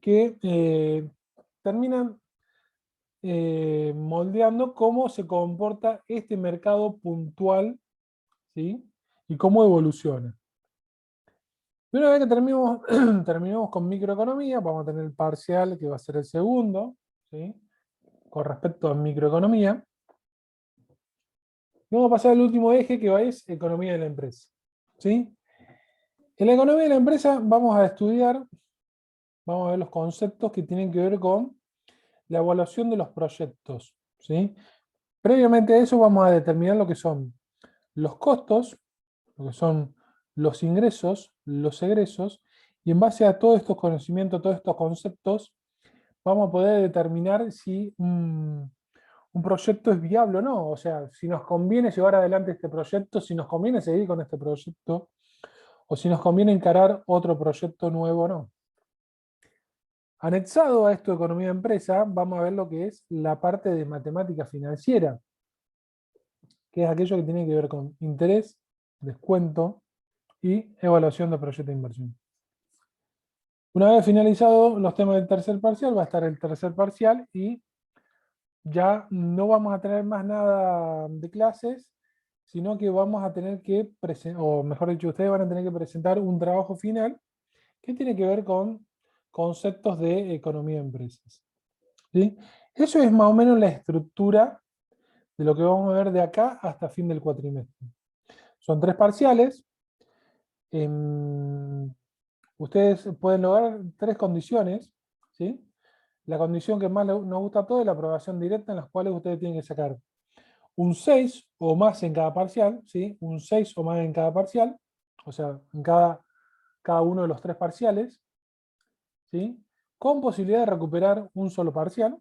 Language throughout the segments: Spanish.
que terminan moldeando cómo se comporta este mercado puntual, ¿sí? Y cómo evoluciona. Y una vez que terminemos con microeconomía, vamos a tener el parcial que va a ser el segundo, ¿sí? Con respecto a microeconomía. Y vamos a pasar al último eje que es economía de la empresa, ¿sí? En la economía de la empresa vamos a estudiar, vamos a ver los conceptos que tienen que ver con la evaluación de los proyectos, ¿sí? Previamente a eso vamos a determinar lo que son los costos, lo que son los ingresos, los egresos, y en base a todos estos conocimientos, todos estos conceptos, vamos a poder determinar si un proyecto es viable o no. O sea, si nos conviene llevar adelante este proyecto, si nos conviene seguir con este proyecto, o si nos conviene encarar otro proyecto nuevo o no. Anexado a esto de economía de empresa, vamos a ver lo que es la parte de matemática financiera, que es aquello que tiene que ver con interés, descuento y evaluación de proyectos de inversión. Una vez finalizados los temas del tercer parcial, va a estar el tercer parcial y ya no vamos a tener más nada de clases, sino que vamos a tener que presentar, o mejor dicho, ustedes van a tener que presentar un trabajo final que tiene que ver con conceptos de economía de empresas, ¿sí? Eso es más o menos la estructura de lo que vamos a ver de acá hasta fin del cuatrimestre. Son 3 parciales. Ustedes pueden lograr 3 condiciones, ¿sí? La condición que más nos gusta a todos es la aprobación directa, en las cuales ustedes tienen que sacar un 6 o más en cada parcial, ¿sí? Un 6 o más en cada parcial, o sea, en cada uno de los 3 parciales, ¿sí? Con posibilidad de recuperar un solo parcial.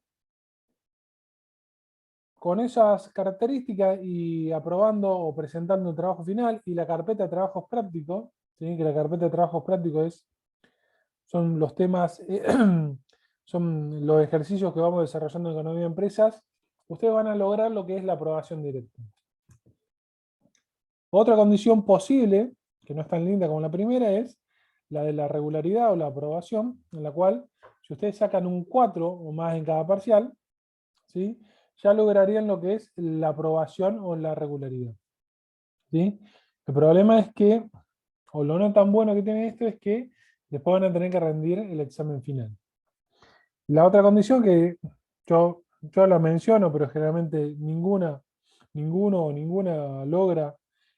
Con esas características y aprobando o presentando un trabajo final y la carpeta de trabajos prácticos, ¿sí? Que la carpeta de trabajos prácticos son los temas, son los ejercicios que vamos desarrollando en economía de empresas, ustedes van a lograr lo que es la aprobación directa. Otra condición posible, que no es tan linda como la primera, es la de la regularidad o la aprobación, en la cual, si ustedes sacan un 4 o más en cada parcial, ¿sí? Ya lograrían lo que es la aprobación o la regularidad, ¿sí? El problema es que, o lo no tan bueno que tiene esto, es que después van a tener que rendir el examen final. La otra condición que yo la menciono, pero generalmente ninguno o ninguna logra,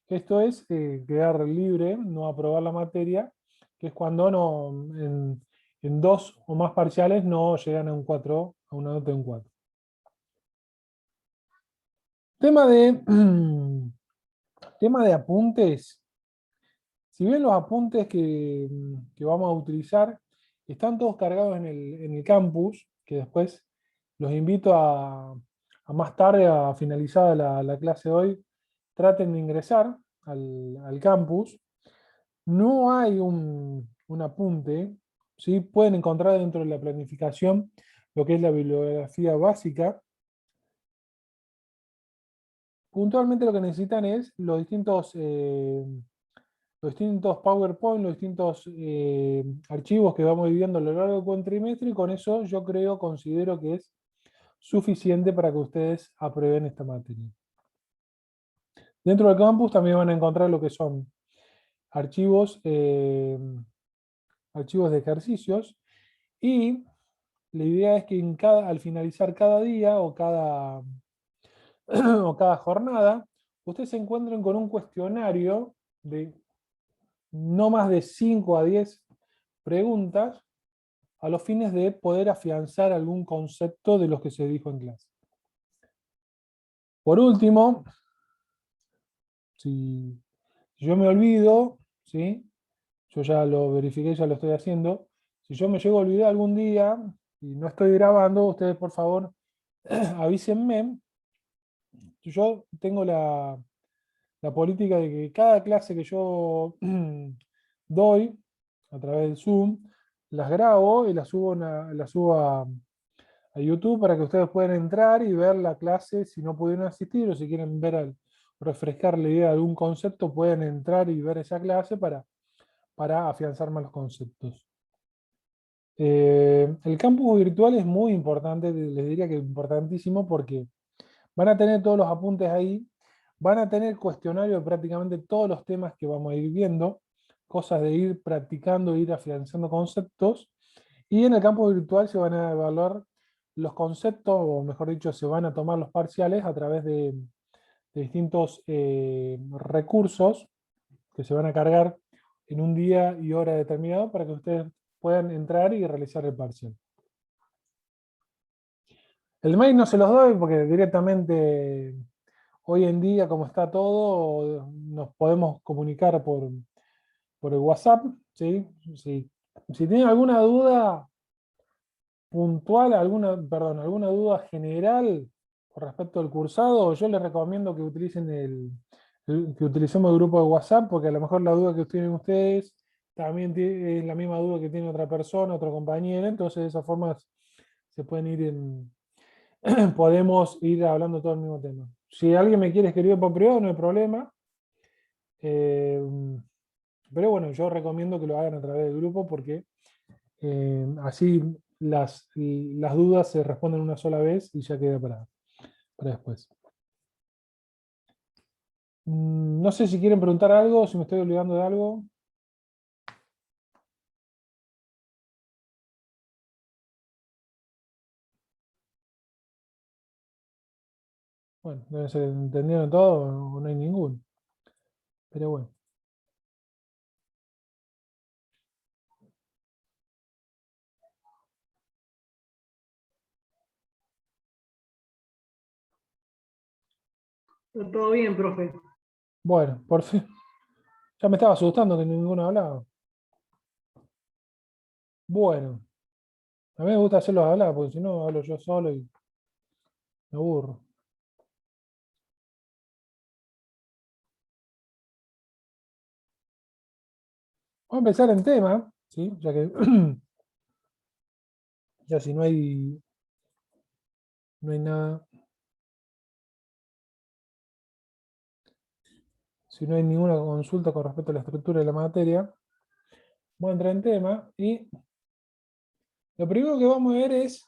esto es quedar libre, no aprobar la materia, que es cuando en 2 o más parciales no llegan a un 4, a una nota de un 4. Tema de, tema de apuntes. Si bien los apuntes que vamos a utilizar están todos cargados en el campus, que después los invito a más tarde, a finalizada la clase de hoy, traten de ingresar al campus. No hay un apunte, ¿sí? Pueden encontrar dentro de la planificación lo que es la bibliografía básica. Puntualmente lo que necesitan es los distintos PowerPoint, los distintos archivos que vamos viviendo a lo largo del cuatrimestre, y con eso yo considero que es suficiente para que ustedes aprueben esta materia. Dentro del campus también van a encontrar lo que son archivos, archivos de ejercicios, y la idea es que al finalizar cada día o o cada jornada, ustedes se encuentren con un cuestionario de no más de 5 a 10 preguntas a los fines de poder afianzar algún concepto de los que se dijo en clase. Por último, si yo me olvido, ¿sí? Yo ya lo verifiqué, ya lo estoy haciendo. Si yo me llego a olvidar algún día y no estoy grabando, ustedes por favor avísenme. Yo tengo la política de que cada clase que yo doy a través del Zoom, las grabo y las subo a YouTube para que ustedes puedan entrar y ver la clase si no pudieron asistir, o si quieren refrescar la idea de algún concepto, pueden entrar y ver esa clase para afianzar más los conceptos. El campus virtual es muy importante, les diría que importantísimo porque van a tener todos los apuntes ahí, van a tener cuestionario de prácticamente todos los temas que vamos a ir viendo, cosas de ir practicando, ir afianzando conceptos, y en el campo virtual se van a evaluar los conceptos, o mejor dicho, se van a tomar los parciales a través de distintos recursos que se van a cargar en un día y hora determinado para que ustedes puedan entrar y realizar el parcial. El mail no se los doy porque directamente hoy en día, como está todo, nos podemos comunicar por el WhatsApp, ¿sí? Si tienen alguna duda puntual, alguna duda general con respecto al cursado, yo les recomiendo que utilicen que utilicemos el grupo de WhatsApp, porque a lo mejor la duda que tienen ustedes también es la misma duda que tiene otra persona, otro compañero, entonces de esa forma se pueden ir podemos ir hablando todo el mismo tema. Si alguien me quiere escribir por privado, no hay problema. Eh, pero bueno, yo recomiendo que lo hagan a través del grupo porque así las dudas se responden una sola vez y ya queda para después. No sé si quieren preguntar algo, si me estoy olvidando de algo. Bueno, deben ser entendieron todo o no hay ninguno. Pero bueno. Todo bien, profe. Bueno, por fin. Ya me estaba asustando que ninguno hablaba. Bueno, a mí me gusta hacerlos hablar, porque si no hablo yo solo y me aburro. Vamos a empezar en tema, ¿sí? Ya que ya si no hay nada, si no hay ninguna consulta con respecto a la estructura de la materia, voy a entrar en tema y lo primero que vamos a ver es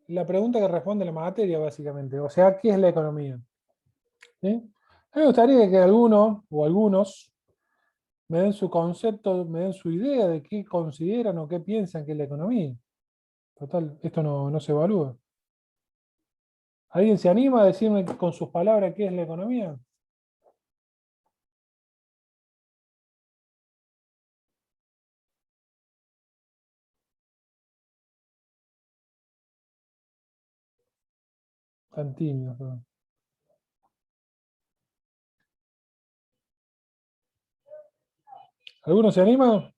la pregunta que responde la materia, básicamente. O sea, ¿qué es la economía? ¿Sí? A mí me gustaría que alguno o algunos me den su concepto, me den su idea de qué consideran o qué piensan que es la economía. Total, esto no se evalúa. ¿Alguien se anima a decirme con sus palabras qué es la economía? Tan tímidos, ¿no? ¿Alguno se anima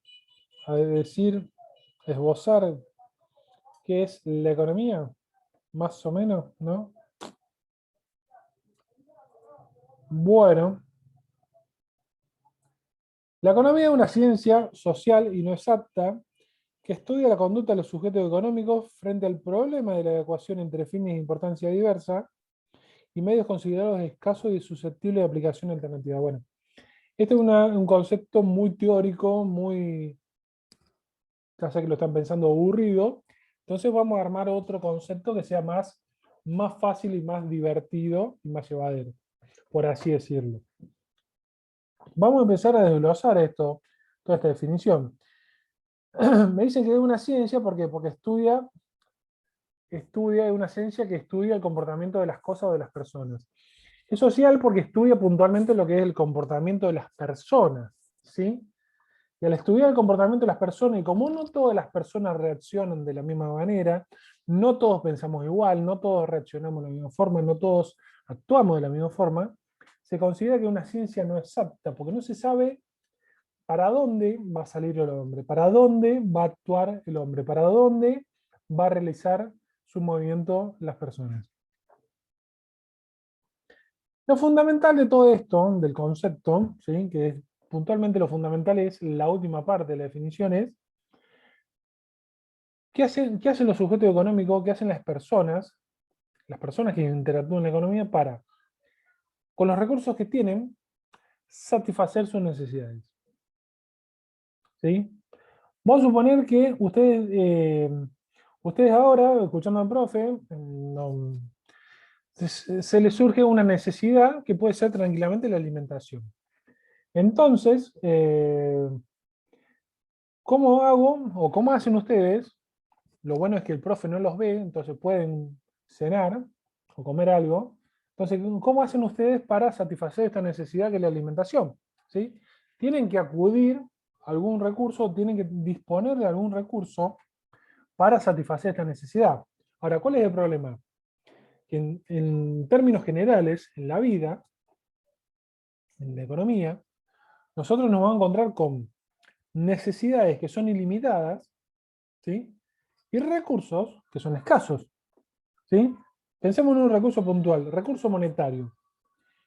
a decir, esbozar qué es la economía? Más o menos, ¿no? Bueno, la economía es una ciencia social y no exacta que estudia la conducta de los sujetos económicos frente al problema de la ecuación entre fines de importancia diversa y medios considerados escasos y susceptibles de aplicación alternativa. Bueno, este es un concepto muy teórico, ya sé que lo están pensando aburrido, entonces vamos a armar otro concepto que sea más fácil y más divertido y más llevadero, por así decirlo. Vamos a empezar a desglosar toda esta definición. Me dicen que es una ciencia porque es una ciencia que estudia el comportamiento de las cosas o de las personas. Es social porque estudia puntualmente lo que es el comportamiento de las personas, ¿sí? Y al estudiar el comportamiento de las personas, y como no todas las personas reaccionan de la misma manera, no todos pensamos igual, no todos reaccionamos de la misma forma, no todos actuamos de la misma forma, se considera que una ciencia no exacta, porque no se sabe para dónde va a salir el hombre, para dónde va a actuar el hombre, para dónde va a realizar su movimiento las personas. Lo fundamental de todo esto, del concepto, ¿sí? Que es, puntualmente lo fundamental es la última parte de la definición, es qué hacen los sujetos económicos, qué hacen las personas que interactúan en la economía para, con los recursos que tienen, satisfacer sus necesidades. ¿Sí? Vamos a suponer que ustedes ahora, escuchando al profe, se les surge una necesidad que puede ser tranquilamente la alimentación. Entonces, ¿cómo hago o cómo hacen ustedes? Lo bueno es que el profe no los ve, entonces pueden cenar o comer algo. Entonces, ¿cómo hacen ustedes para satisfacer esta necesidad que es la alimentación? ¿Sí? Tienen que acudir a algún recurso, tienen que disponer de algún recurso para satisfacer esta necesidad. Ahora, ¿cuál es el problema? Que en términos generales, en la vida, en la economía, nosotros nos vamos a encontrar con necesidades que son ilimitadas, ¿sí? Y recursos que son escasos, ¿sí? Pensemos en un recurso puntual, recurso monetario.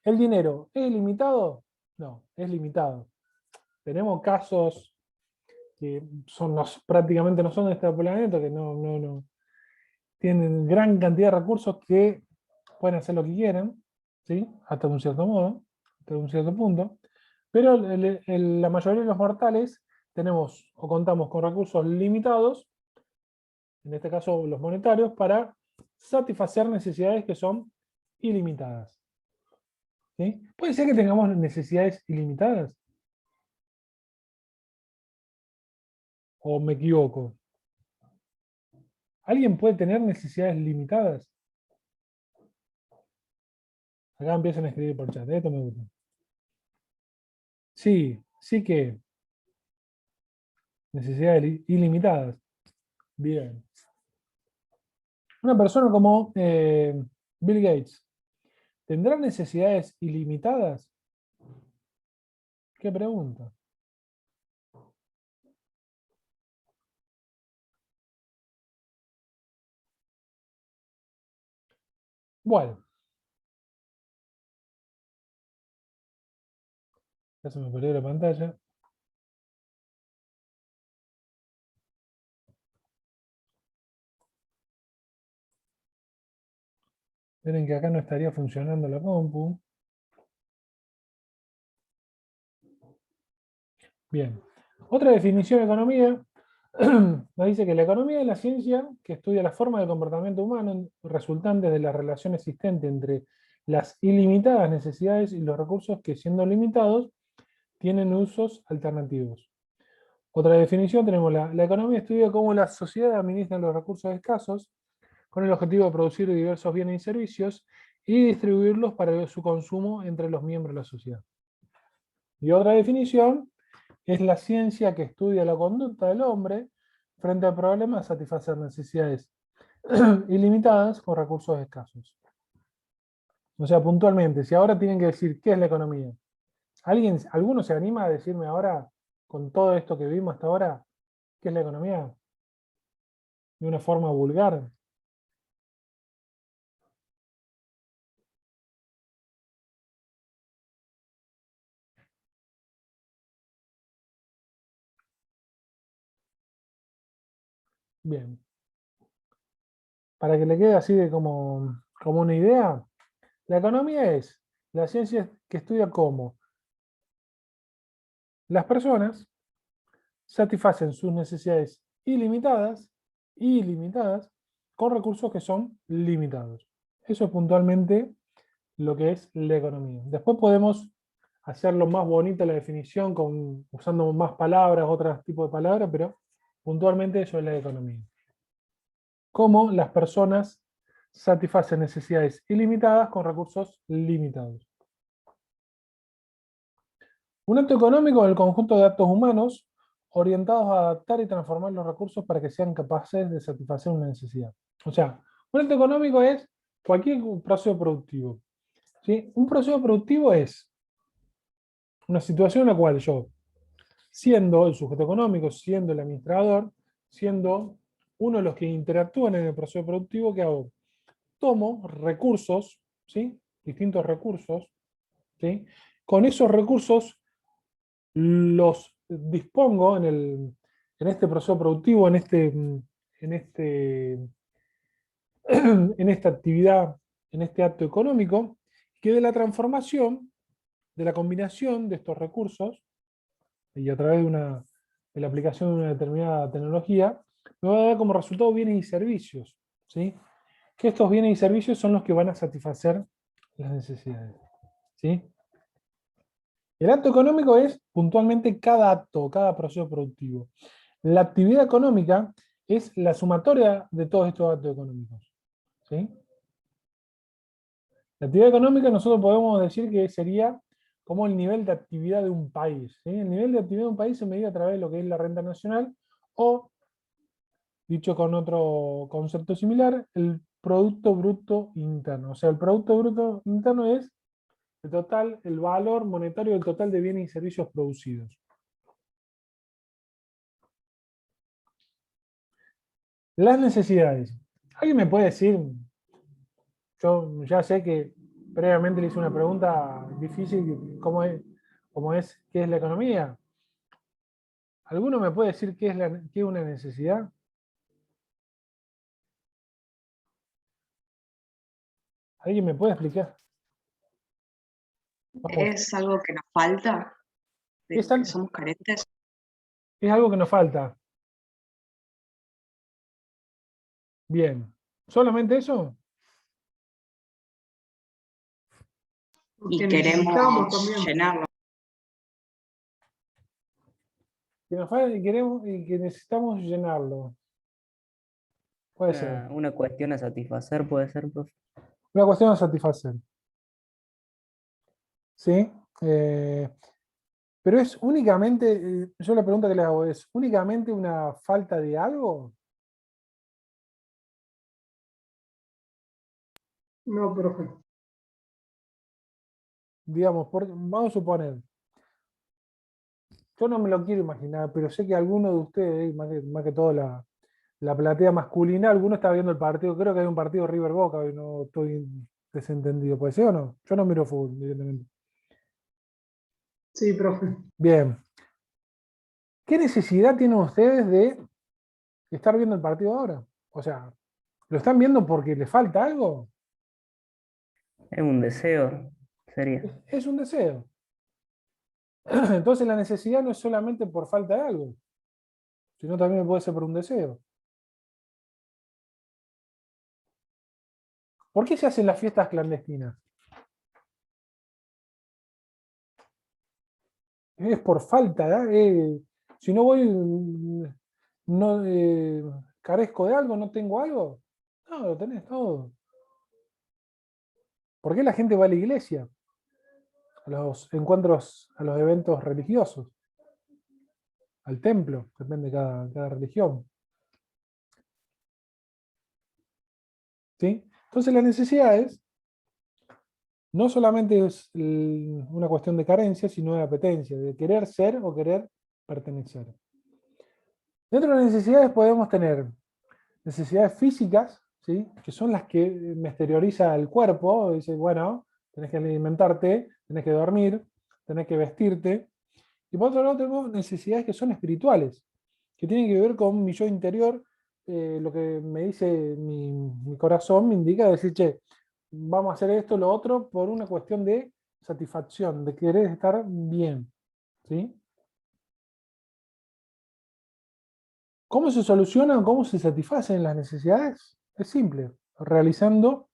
¿El dinero es ilimitado? No, es limitado. Tenemos casos que prácticamente no son de este planeta, que no tienen gran cantidad de recursos que pueden hacer lo que quieran, ¿sí? Hasta un cierto modo, hasta un cierto punto. Pero la mayoría de los mortales tenemos o contamos con recursos limitados, en este caso los monetarios, para satisfacer necesidades que son ilimitadas. ¿Sí? Puede ser que tengamos necesidades ilimitadas, o me equivoco. ¿Alguien puede tener necesidades limitadas? Acá empiezan a escribir por chat, esto me gusta. Sí, sí que necesidades ilimitadas. Bien. Una persona como Bill Gates, ¿tendrá necesidades ilimitadas? ¿Qué pregunta? Bueno, ya se me perdió la pantalla. Miren que acá no estaría funcionando la compu. Bien. Otra definición de economía nos dice que la economía es la ciencia que estudia la forma del comportamiento humano resultantes de la relación existente entre las ilimitadas necesidades y los recursos que, siendo limitados, tienen usos alternativos. Otra definición tenemos la economía estudia cómo la sociedad administra los recursos escasos con el objetivo de producir diversos bienes y servicios y distribuirlos para su consumo entre los miembros de la sociedad. Y otra definición es la ciencia que estudia la conducta del hombre frente al problema de satisfacer necesidades ilimitadas con recursos escasos. O sea, puntualmente, si ahora tienen que decir qué es la economía, ¿alguno se anima a decirme ahora, con todo esto que vimos hasta ahora, qué es la economía? De una forma vulgar. Bien. Para que le quede así de como una idea, la economía es la ciencia que estudia cómo las personas satisfacen sus necesidades ilimitadas, con recursos que son limitados. Eso es puntualmente lo que es la economía. Después podemos hacerlo más bonita la definición, usando más palabras, otros tipos de palabras, pero puntualmente eso es la economía. Cómo las personas satisfacen necesidades ilimitadas con recursos limitados. Un acto económico es el conjunto de actos humanos orientados a adaptar y transformar los recursos para que sean capaces de satisfacer una necesidad. O sea, un acto económico es cualquier proceso productivo. ¿Sí? Un proceso productivo es una situación en la cual yo, siendo el sujeto económico, siendo el administrador, siendo uno de los que interactúan en el proceso productivo, ¿qué hago? Tomo recursos, ¿sí? Distintos recursos, ¿sí? Con esos recursos los dispongo en este proceso productivo, en, este, en esta actividad, en este acto económico, que de la transformación, de la combinación de estos recursos, y a través de la aplicación de una determinada tecnología, me va a dar como resultado bienes y servicios, ¿sí? Que estos bienes y servicios son los que van a satisfacer las necesidades, ¿sí? El acto económico es puntualmente cada acto, cada proceso productivo. La actividad económica es la sumatoria de todos estos actos económicos, ¿sí? La actividad económica nosotros podemos decir que sería como el nivel de actividad de un país, ¿sí? El nivel de actividad de un país se mide a través de lo que es la renta nacional o, dicho con otro concepto similar, el Producto Bruto Interno. O sea, el Producto Bruto Interno es el total, el valor monetario del total de bienes y servicios producidos. Las necesidades. ¿Alguien me puede decir? Yo ya sé que previamente le hice una pregunta difícil, ¿qué es la economía? ¿Alguno me puede decir qué es una necesidad? ¿Alguien me puede explicar? Vamos, Es algo que nos falta, de es, lo que al- somos carentes. es algo que nos falta. Bien. ¿Solamente eso? Y queremos llenarlo. Que nos falta y queremos y que necesitamos llenarlo. Puede ser. Una cuestión a satisfacer puede ser, profe. Una cuestión a satisfacer. ¿Sí? Eh, pero es únicamente, yo la pregunta que le hago es, ¿únicamente una falta de algo? No, profe. Digamos, vamos a suponer, yo no me lo quiero imaginar, pero sé que alguno de ustedes, más que todo la platea masculina, alguno está viendo el partido, creo que hay un partido River Boca, y no estoy desentendido, ¿puede ser o no? Yo no miro fútbol, evidentemente. Sí, profe. Bien. ¿Qué necesidad tienen ustedes de estar viendo el partido ahora? O sea, ¿lo están viendo porque les falta algo? Es un deseo, sería. Es un deseo. Entonces la necesidad no es solamente por falta de algo, sino también puede ser por un deseo. ¿Por qué se hacen las fiestas clandestinas? Es por falta, si no voy, no carezco de algo, no tengo algo. No, lo tenés todo. ¿Por qué la gente va a la iglesia? A los encuentros, a los eventos religiosos, al templo, depende de cada religión. ¿Sí? Entonces las necesidades no solamente es una cuestión de carencia, sino de apetencia, de querer ser o querer pertenecer. Dentro de las necesidades podemos tener necesidades físicas, ¿sí? Que son las que me exterioriza el cuerpo, dice, bueno, tenés que alimentarte, tenés que dormir, tenés que vestirte. Y por otro lado tenemos necesidades que son espirituales, que tienen que ver con mi yo interior, lo que me dice mi corazón, me indica decir, che, vamos a hacer esto, lo otro, por una cuestión de satisfacción, de querer estar bien. ¿Sí? ¿Cómo se solucionan, cómo se satisfacen las necesidades? Es simple, realizando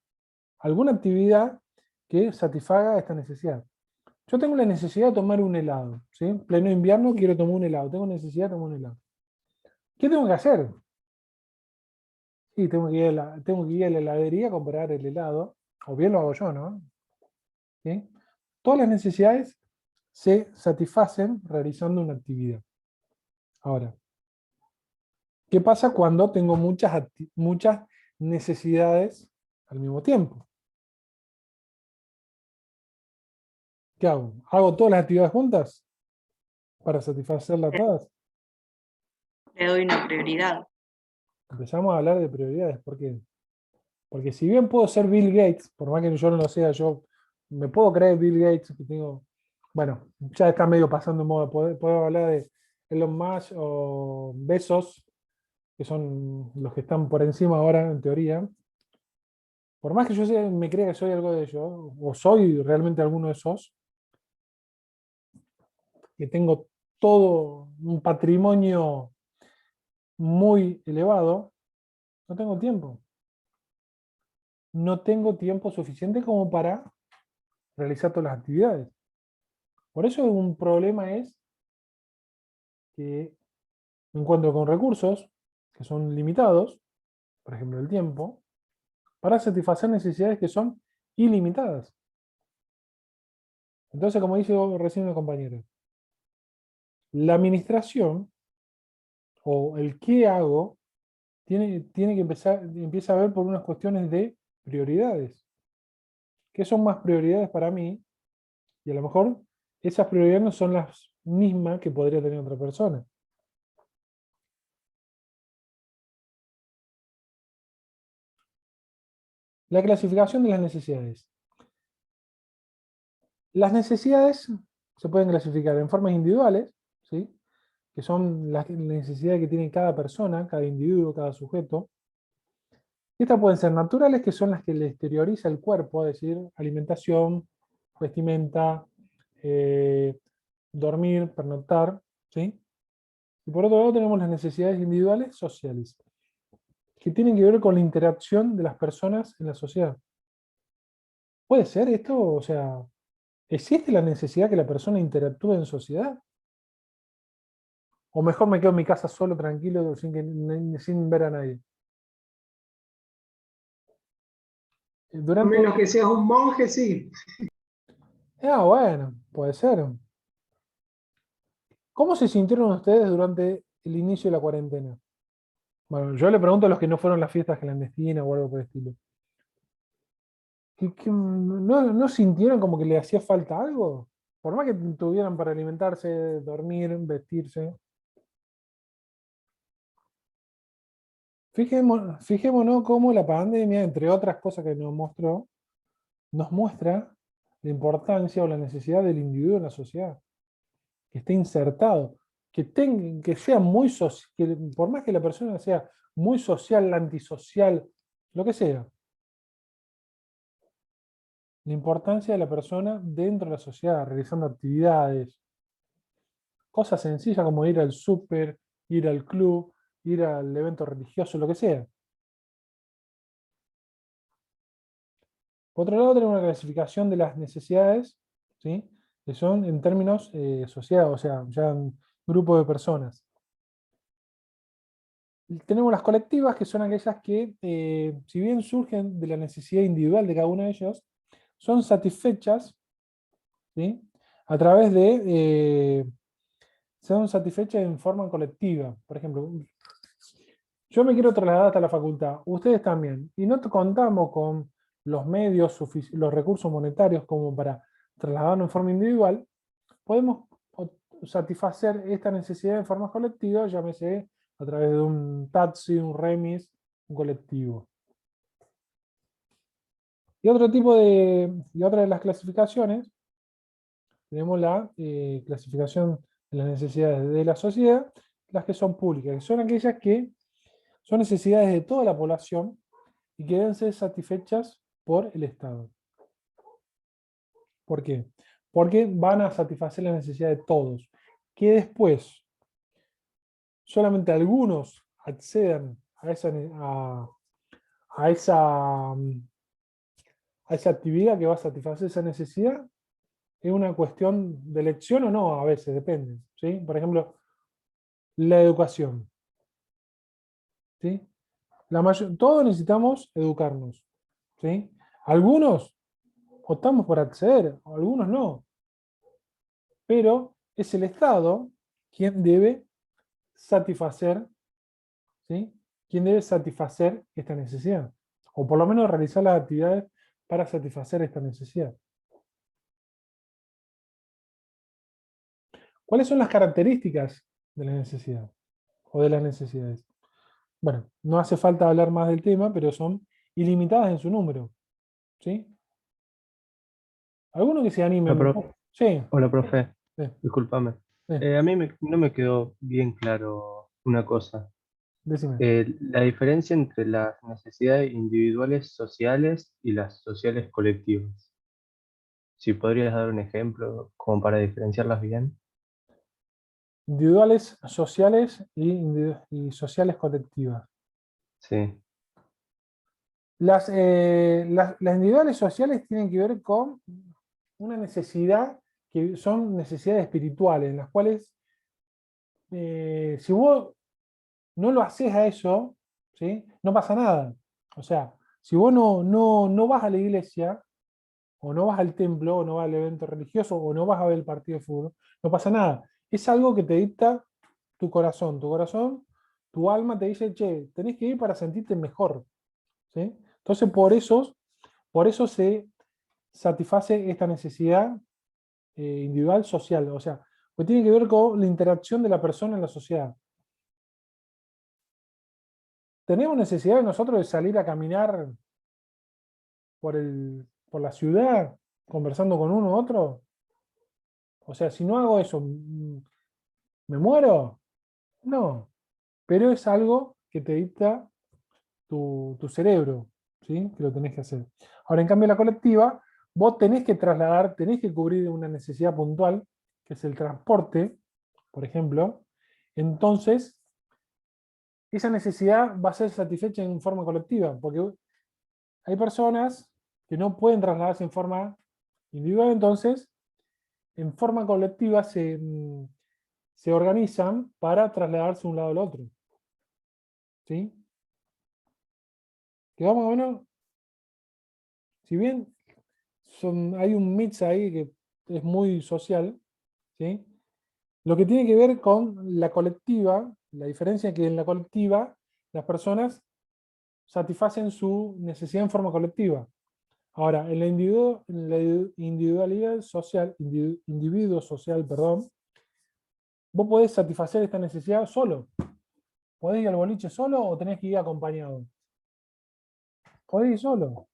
alguna actividad que satisfaga esta necesidad. Yo tengo la necesidad de tomar un helado, ¿sí? Pleno invierno quiero tomar un helado, tengo necesidad de tomar un helado. ¿Qué tengo que hacer? Sí, tengo que ir a la heladería a comprar el helado, o bien lo hago yo, ¿no? ¿Sí? Todas las necesidades se satisfacen realizando una actividad. Ahora, ¿qué pasa cuando tengo muchas necesidades al mismo tiempo? ¿Qué hago? ¿Hago todas las actividades juntas para satisfacerlas todas? Le doy una prioridad. Empezamos a hablar de prioridades. ¿Por qué? Porque si bien puedo ser Bill Gates, por más que yo no lo sea, yo me puedo creer Bill Gates, que tengo, bueno, ya está medio pasando de moda, puedo hablar de Elon Musk o Bezos, que son los que están por encima ahora, en teoría. Por más que me crea que soy algo de ellos, o soy realmente alguno de esos, que tengo todo un patrimonio muy elevado, no tengo tiempo. No tengo tiempo suficiente como para realizar todas las actividades. Por eso un problema es que me encuentro con recursos que son limitados, por ejemplo el tiempo, para satisfacer necesidades que son ilimitadas. Entonces, como dice recién el compañero, la administración o el qué hago tiene que empieza a ver por unas cuestiones de prioridades. ¿Qué son más prioridades para mí? Y a lo mejor esas prioridades no son las mismas que podría tener otra persona. La clasificación de las necesidades. Las necesidades se pueden clasificar en formas individuales, ¿sí? Que son las necesidades que tiene cada persona, cada individuo, cada sujeto. Estas pueden ser naturales, que son las que le exterioriza el cuerpo, es decir, alimentación, vestimenta, dormir, pernoctar, ¿sí? Y por otro lado tenemos las necesidades individuales sociales, que tienen que ver con la interacción de las personas en la sociedad. ¿Puede ser esto? O sea, ¿existe la necesidad que la persona interactúe en sociedad? ¿O mejor me quedo en mi casa solo, tranquilo, sin ver a nadie? A menos que seas un monje, sí. Bueno, puede ser. ¿Cómo se sintieron ustedes durante el inicio de la cuarentena? Bueno, yo le pregunto a los que no fueron a las fiestas clandestinas o algo por el estilo. ¿No sintieron como que le hacía falta algo? Por más que tuvieran para alimentarse, dormir, vestirse. Fijémonos cómo la pandemia, entre otras cosas que nos muestra la importancia o la necesidad del individuo en la sociedad, que esté insertado, que sea muy social, que por más que la persona sea muy social, antisocial, lo que sea, la importancia de la persona dentro de la sociedad, realizando actividades, cosas sencillas como ir al súper, ir al club, ir al evento religioso, lo que sea. Por otro lado, tenemos una clasificación de las necesidades, ¿sí? Que son en términos sociedad, o sea, ya un grupo de personas. Tenemos las colectivas, que son aquellas que, si bien surgen de la necesidad individual de cada uno de ellos, son satisfechas, ¿sí? A través de, son satisfechas en forma colectiva. Por ejemplo, yo me quiero trasladar hasta la facultad, ustedes también, y no contamos con los medios, los recursos monetarios como para trasladarnos en forma individual, podemos satisfacer esta necesidad en forma colectiva, llámese a través de un taxi, un remis, un colectivo. Y otra de las clasificaciones, tenemos la clasificación de las necesidades de la sociedad, las que son públicas, que son aquellas que son necesidades de toda la población y que deben ser satisfechas por el Estado. ¿Por qué? Porque van a satisfacer la necesidad de todos. Que después solamente algunos accedan a esa, a esa actividad que va a satisfacer esa necesidad, es una cuestión de elección o no, a veces, depende. ¿Sí? Por ejemplo, la educación. ¿Sí? Todos necesitamos educarnos. ¿Sí? Algunos optamos por acceder, algunos no. Pero es el Estado quien debe satisfacer, ¿sí? Quien debe satisfacer esta necesidad. O por lo menos realizar las actividades para satisfacer esta necesidad. ¿Cuáles son las características de la necesidad? O de las necesidades. Bueno, no hace falta hablar más del tema, pero son ilimitadas en su número. ¿Sí? ¿Alguno que se anime? Hola, profe. Sí, Hola, profe. sí, Discúlpame. sí. A mí no me quedó bien claro una cosa. Decime. La diferencia entre las necesidades individuales sociales y las sociales colectivas. Si podrías dar un ejemplo como para diferenciarlas bien. individuales sociales y sociales colectivas. Sí. Las individuales sociales tienen que ver con una necesidad que son necesidades espirituales, en las cuales si vos no lo haces a eso, ¿sí? No pasa nada. O sea, si vos no vas a la iglesia, o no vas al templo, o no vas al evento religioso, o no vas a ver el partido de fútbol, no pasa nada. Es algo que te dicta tu corazón. Tu corazón, tu alma te dice, che, tenés que ir para sentirte mejor. ¿Sí? Entonces, por eso se satisface esta necesidad individual social. O sea, que tiene que ver con la interacción de la persona en la sociedad. ¿Tenemos necesidad de nosotros de salir a caminar por la ciudad, conversando con uno u otro? O sea, si no hago eso, ¿me muero? No. Pero es algo que te dicta tu cerebro, ¿sí? Que lo tenés que hacer. Ahora, en cambio, la colectiva, vos tenés que trasladar, tenés que cubrir una necesidad puntual, que es el transporte, por ejemplo. Entonces, esa necesidad va a ser satisfecha en forma colectiva, porque hay personas que no pueden trasladarse en forma individual, entonces, en forma colectiva se organizan para trasladarse de un lado al otro. ¿Sí? ¿Quedó más o menos? Si bien hay un mix ahí que es muy social, ¿sí? Lo que tiene que ver con la colectiva, la diferencia es que en la colectiva las personas satisfacen su necesidad en forma colectiva. Ahora, en la individualidad social, individuo social, perdón, vos podés satisfacer esta necesidad solo. ¿Podés ir al boliche solo o tenés que ir acompañado? Podés ir solo.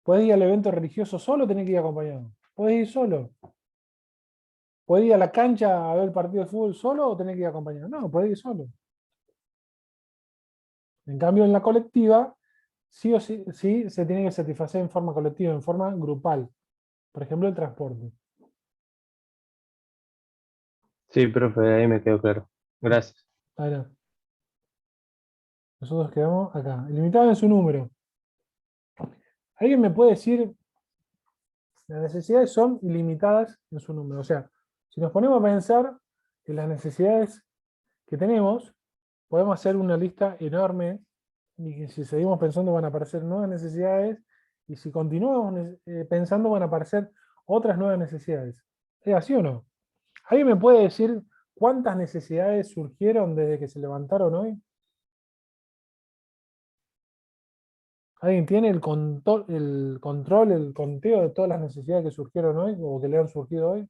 Podés ir al evento religioso solo o tenés que ir acompañado. Podés ir solo. ¿Podés ir a la cancha a ver el partido de fútbol solo o tenés que ir acompañado? No, podés ir solo. En cambio, en la colectiva, sí o sí, sí se tiene que satisfacer en forma colectiva, en forma grupal. Por ejemplo, el transporte. Sí, profe, ahí me quedó claro. Gracias. Ahora, nosotros quedamos acá. Ilimitado en su número. ¿Alguien me puede decir? Las necesidades son ilimitadas en su número. O sea, si nos ponemos a pensar en las necesidades que tenemos, podemos hacer una lista enorme y que si seguimos pensando van a aparecer nuevas necesidades y si continuamos pensando van a aparecer otras nuevas necesidades. ¿Es así o no? ¿Alguien me puede decir cuántas necesidades surgieron desde que se levantaron hoy? ¿Alguien tiene el control, el conteo de todas las necesidades que surgieron hoy o que le han surgido hoy?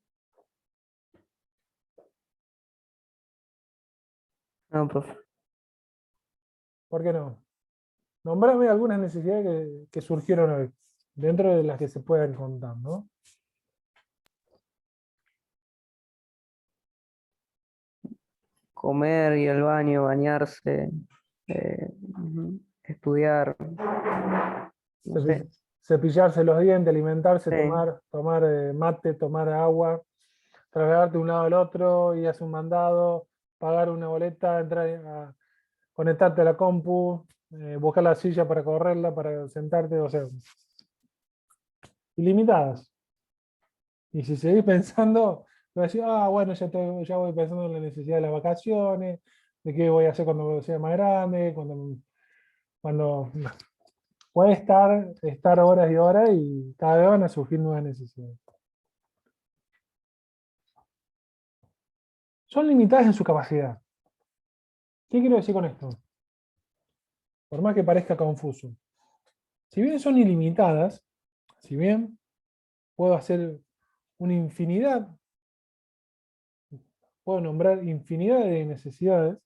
No, profe. ¿Por qué no? Nombrame algunas necesidades que surgieron hoy, dentro de las que se puedan contar, ¿no? Comer, ir al baño, bañarse, estudiar, no sé. Cepillarse los dientes, alimentarse, Sí, tomar mate, tomar agua, trasladarte de un lado al otro, ir a hacer un mandado, pagar una boleta, conectarte a la compu, buscar la silla para correrla, para sentarte, o sea, ilimitadas. Y si seguís pensando, vas a decir, bueno, ya voy pensando en la necesidad de las vacaciones, de qué voy a hacer cuando sea más grande, cuando puede estar horas y horas y cada vez van a surgir nuevas necesidades. Son limitadas en su capacidad. ¿Qué quiero decir con esto? Por más que parezca confuso. Si bien son ilimitadas, si bien puedo hacer una infinidad, puedo nombrar infinidad de necesidades,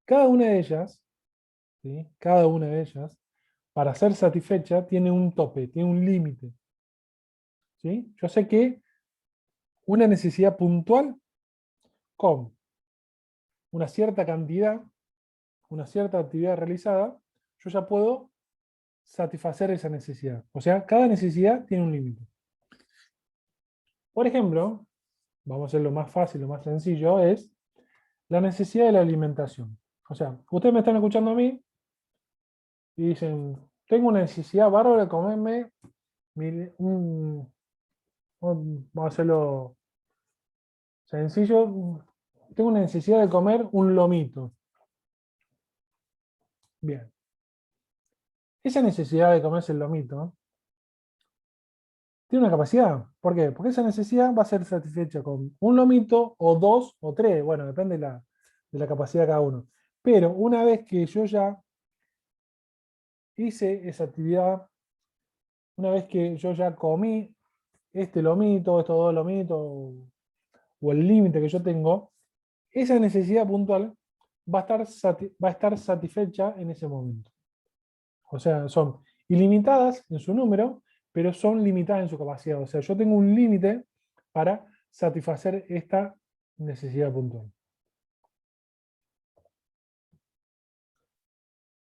cada una de ellas, ¿sí? Cada una de ellas, para ser satisfecha, tiene un tope, tiene un límite. ¿Sí? Yo sé que una necesidad puntual con una cierta cantidad, una cierta actividad realizada, yo ya puedo satisfacer esa necesidad. O sea, cada necesidad tiene un límite. Por ejemplo, vamos a hacer lo más fácil, lo más sencillo, es la necesidad de la alimentación. O sea, ustedes me están escuchando a mí y dicen, tengo una necesidad bárbara de comerme vamos a hacerlo sencillo, tengo una necesidad de comer un lomito. Bien. Esa necesidad de comerse el lomito tiene una capacidad. ¿Por qué? Porque esa necesidad va a ser satisfecha con un lomito o 2 o 3, bueno, depende de la capacidad de cada uno. Pero una vez que yo ya hice esa actividad, una vez que yo ya comí este lomito, estos 2 lomitos, o el límite que yo tengo, esa necesidad puntual va a estar satisfecha en ese momento. O sea, son ilimitadas en su número, pero son limitadas en su capacidad. O sea, yo tengo un límite para satisfacer esta necesidad puntual.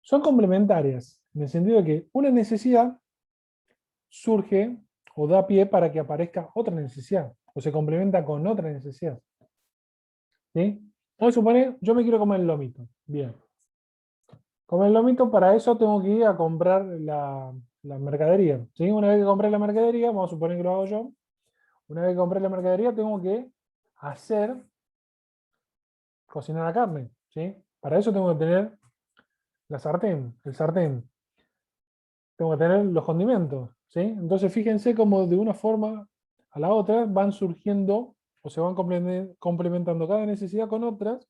Son complementarias, en el sentido de que una necesidad surge o da pie para que aparezca otra necesidad, o se complementa con otra necesidad. ¿Sí? Vamos a suponer, yo me quiero comer el lomito. Bien. Comer el lomito, para eso tengo que ir a comprar la mercadería. ¿Sí? Una vez que compré la mercadería, vamos a suponer que lo hago yo, una vez que compré la mercadería tengo que cocinar la carne. ¿Sí? Para eso tengo que tener el sartén. Tengo que tener los condimentos. ¿Sí? Entonces fíjense cómo de una forma a la otra van surgiendo o se van complementando cada necesidad con otras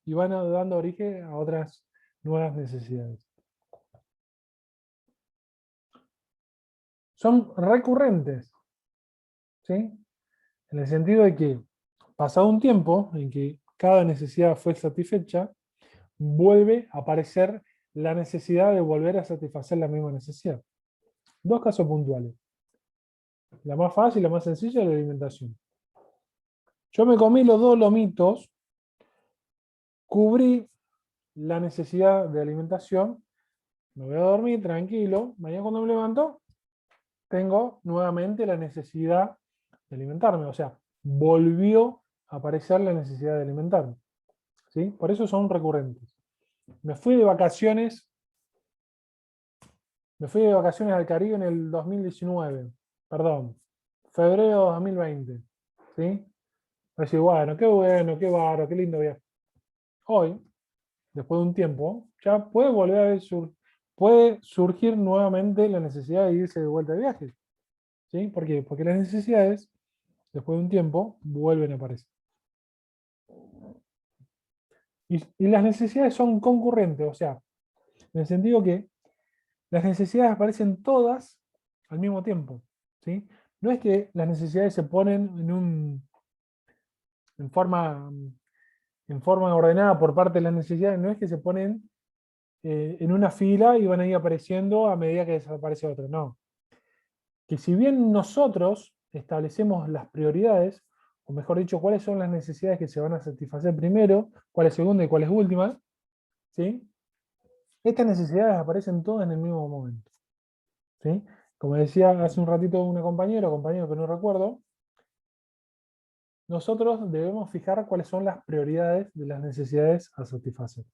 y van dando origen a otras nuevas necesidades. Son recurrentes, ¿sí? En el sentido de que, pasado un tiempo en que cada necesidad fue satisfecha, vuelve a aparecer la necesidad de volver a satisfacer la misma necesidad. Dos casos puntuales. La más fácil, la más sencilla es la alimentación. Yo me comí los 2 lomitos, cubrí la necesidad de alimentación, me voy a dormir tranquilo, mañana cuando me levanto, tengo nuevamente la necesidad de alimentarme, o sea, volvió a aparecer la necesidad de alimentarme. ¿Sí? Por eso son recurrentes. Me fui de vacaciones al Caribe en el 2019, perdón, febrero de 2020. ¿Sí? Así, bueno, qué bárbaro, qué lindo viaje. Hoy, después de un tiempo, ya puede surgir nuevamente la necesidad de irse de vuelta de viaje. ¿Sí? ¿Por qué? Porque las necesidades, después de un tiempo, vuelven a aparecer. Y las necesidades son concurrentes, o sea, en el sentido que las necesidades aparecen todas al mismo tiempo. ¿Sí? No es que las necesidades se ponen en forma ordenada por parte de las necesidades, no es que se ponen en una fila y van a ir apareciendo a medida que desaparece otra, no. Que si bien nosotros establecemos las prioridades, o mejor dicho, cuáles son las necesidades que se van a satisfacer primero, cuáles segunda y cuáles últimas, ¿sí? Estas necesidades aparecen todas en el mismo momento. ¿Sí? Como decía hace un ratito una compañera o compañero que no recuerdo, nosotros debemos fijar cuáles son las prioridades de las necesidades a satisfacer.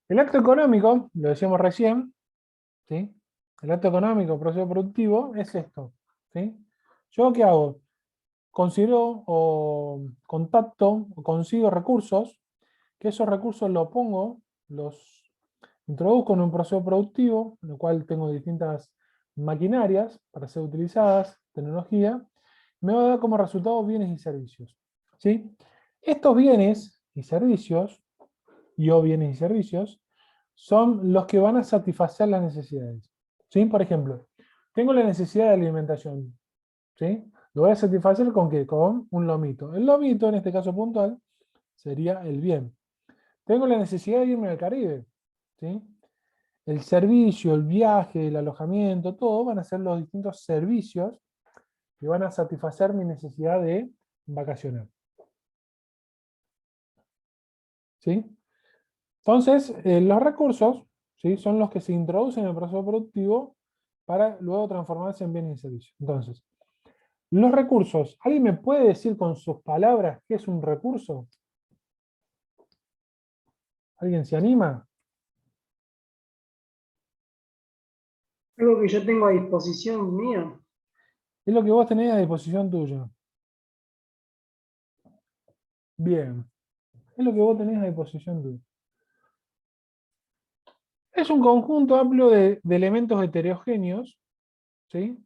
El acto económico, lo decíamos recién, ¿sí? El acto económico, proceso productivo, es esto. ¿Sí? ¿Yo qué hago? Considero o contacto o consigo recursos, que esos recursos los introduzco en un proceso productivo, en el cual tengo distintas maquinarias para ser utilizadas, tecnología, me va a dar como resultado bienes y servicios. ¿Sí? Estos bienes y servicios, bienes y servicios, son los que van a satisfacer las necesidades. ¿Sí? Por ejemplo, tengo la necesidad de alimentación. ¿Sí? Lo voy a satisfacer ¿con qué? Con un lomito. El lomito, en este caso puntual, sería el bien. Tengo la necesidad de irme al Caribe. ¿Sí? El servicio, el viaje, el alojamiento, todo van a ser los distintos servicios que van a satisfacer mi necesidad de vacacionar. ¿Sí? Entonces, los recursos, ¿sí?, son los que se introducen en el proceso productivo para luego transformarse en bienes y servicios. Entonces, Los recursos. ¿Alguien me puede decir con sus palabras qué es un recurso? ¿Alguien se anima? Algo que yo tengo a disposición mía. Es lo que vos tenés a disposición tuya. Bien. Es lo que vos tenés a disposición tuya. Es un conjunto amplio de elementos heterogéneos, ¿sí?,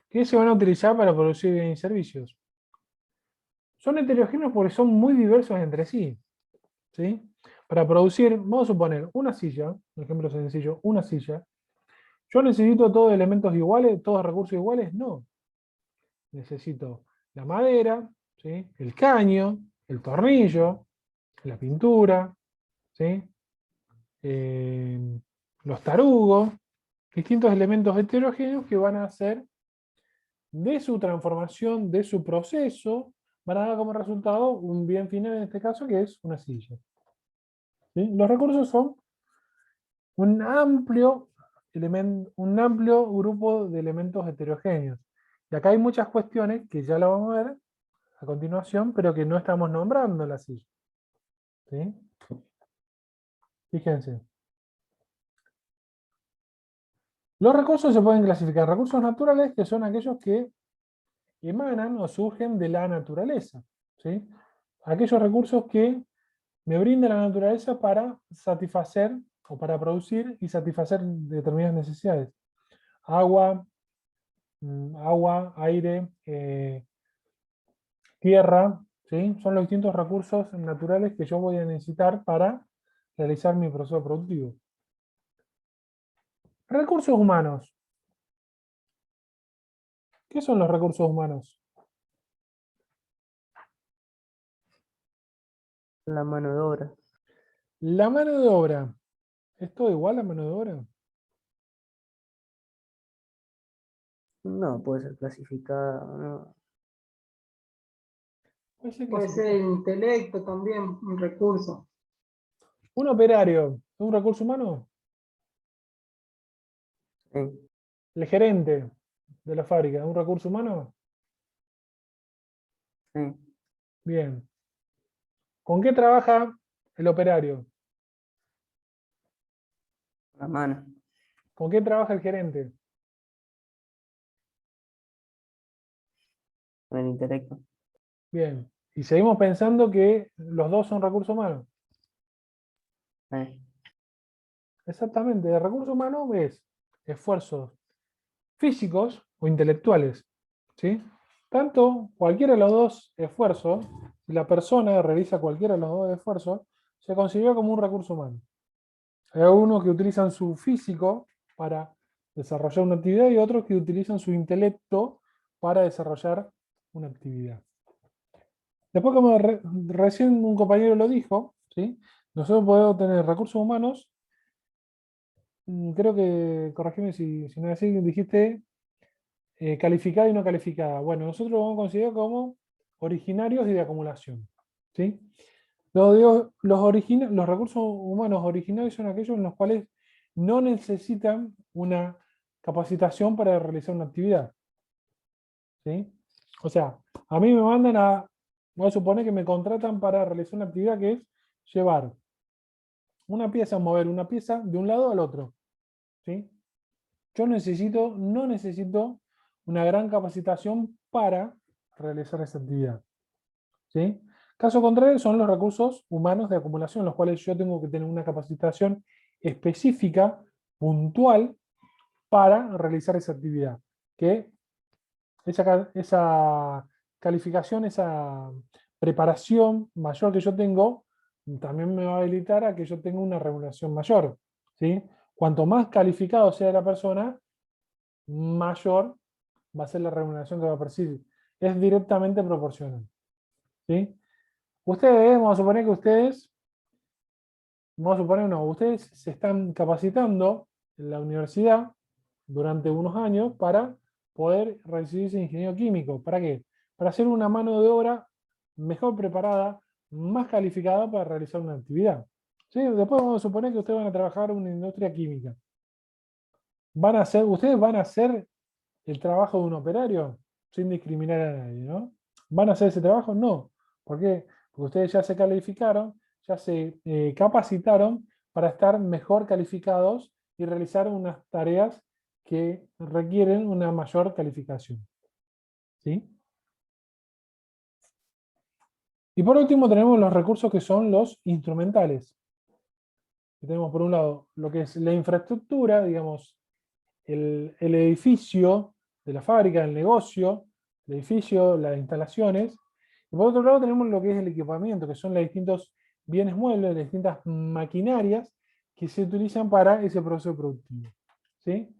que se van a utilizar para producir bienes y servicios. Son heterogéneos porque son muy diversos entre sí, ¿sí? Para producir, vamos a suponer, una silla, un ejemplo sencillo, una silla. ¿Yo necesito todos elementos iguales, todos recursos iguales? No. Necesito la madera, ¿sí?, el caño, el tornillo, la pintura, ¿sí?, los tarugos, distintos elementos heterogéneos que van a hacer de su transformación, de su proceso, van a dar como resultado un bien final en este caso, que es una silla. ¿Sí? Los recursos son un amplio grupo de elementos heterogéneos. Y acá hay muchas cuestiones que ya lo vamos a ver a continuación, pero que no estamos nombrando en la silla. ¿Sí? Fíjense. Los recursos se pueden clasificar en recursos naturales, que son aquellos que emanan o surgen de la naturaleza. ¿Sí? Aquellos recursos que me brinda la naturaleza para satisfacer o para producir y satisfacer determinadas necesidades. Agua, aire, tierra, ¿sí? Son los distintos recursos naturales que yo voy a necesitar para realizar mi proceso productivo. Recursos humanos. ¿Qué son los recursos humanos? La mano de obra. La mano de obra. ¿Es todo igual a mano de obra? No, puede ser clasificada, no. Puede ser Puede ser el clasificado. intelecto también, un recurso. Un operario, ¿es un recurso humano? Sí, El gerente de la fábrica, ¿es un recurso humano? sí, Bien. ¿Con qué trabaja el operario? la mano, ¿Con qué trabaja el gerente? con el intelecto. Bien. Y seguimos pensando que los dos son recursos humanos. Sí, Exactamente. El recurso humano es esfuerzos físicos o intelectuales. ¿Sí? Tanto cualquiera de los dos esfuerzos, si la persona realiza cualquiera de los dos esfuerzos, se considera como un recurso humano. Hay algunos que utilizan su físico para desarrollar una actividad y otros que utilizan su intelecto para desarrollar una actividad. Después, como recién un compañero lo dijo, ¿sí?, nosotros podemos tener recursos humanos, creo que, corregime si no es así, dijiste calificada y no calificada. Bueno, nosotros lo vamos a considerar como originarios y de acumulación. ¿Sí? Los recursos humanos originarios son aquellos en los cuales no necesitan una capacitación para realizar una actividad. ¿Sí? O sea, a mí me mandan voy a suponer que me contratan para realizar una actividad que es llevar una pieza, mover una pieza de un lado al otro. ¿Sí? Yo no necesito una gran capacitación para realizar esa actividad. ¿Sí? Caso contrario son los recursos humanos de acumulación, los cuales yo tengo que tener una capacitación específica, puntual, para realizar esa actividad. Que esa calificación, esa preparación mayor que yo tengo, también me va a habilitar a que yo tenga una remuneración mayor. ¿Sí? Cuanto más calificado sea la persona, mayor va a ser la remuneración que va a percibir. Es directamente proporcional. ¿Sí? Ustedes, ustedes se están capacitando en la universidad durante unos años para poder recibirse de ingeniero químico. ¿Para qué? Para hacer una mano de obra mejor preparada, más calificada para realizar una actividad. ¿Sí? Después vamos a suponer que ustedes van a trabajar en una industria química. ¿Ustedes van a hacer el trabajo de un operario? sin discriminar a nadie, ¿no? ¿Van a hacer ese trabajo? No. ¿Por qué? Porque ustedes ya se calificaron, ya se capacitaron para estar mejor calificados y realizar unas tareas que requieren una mayor calificación. ¿Sí? Y por último tenemos los recursos que son los instrumentales. Tenemos por un lado lo que es la infraestructura, digamos, el edificio de la fábrica, el negocio, el edificio, las instalaciones. Y por otro lado tenemos lo que es el equipamiento, que son los distintos bienes muebles, las distintas maquinarias que se utilizan para ese proceso productivo. ¿Sí?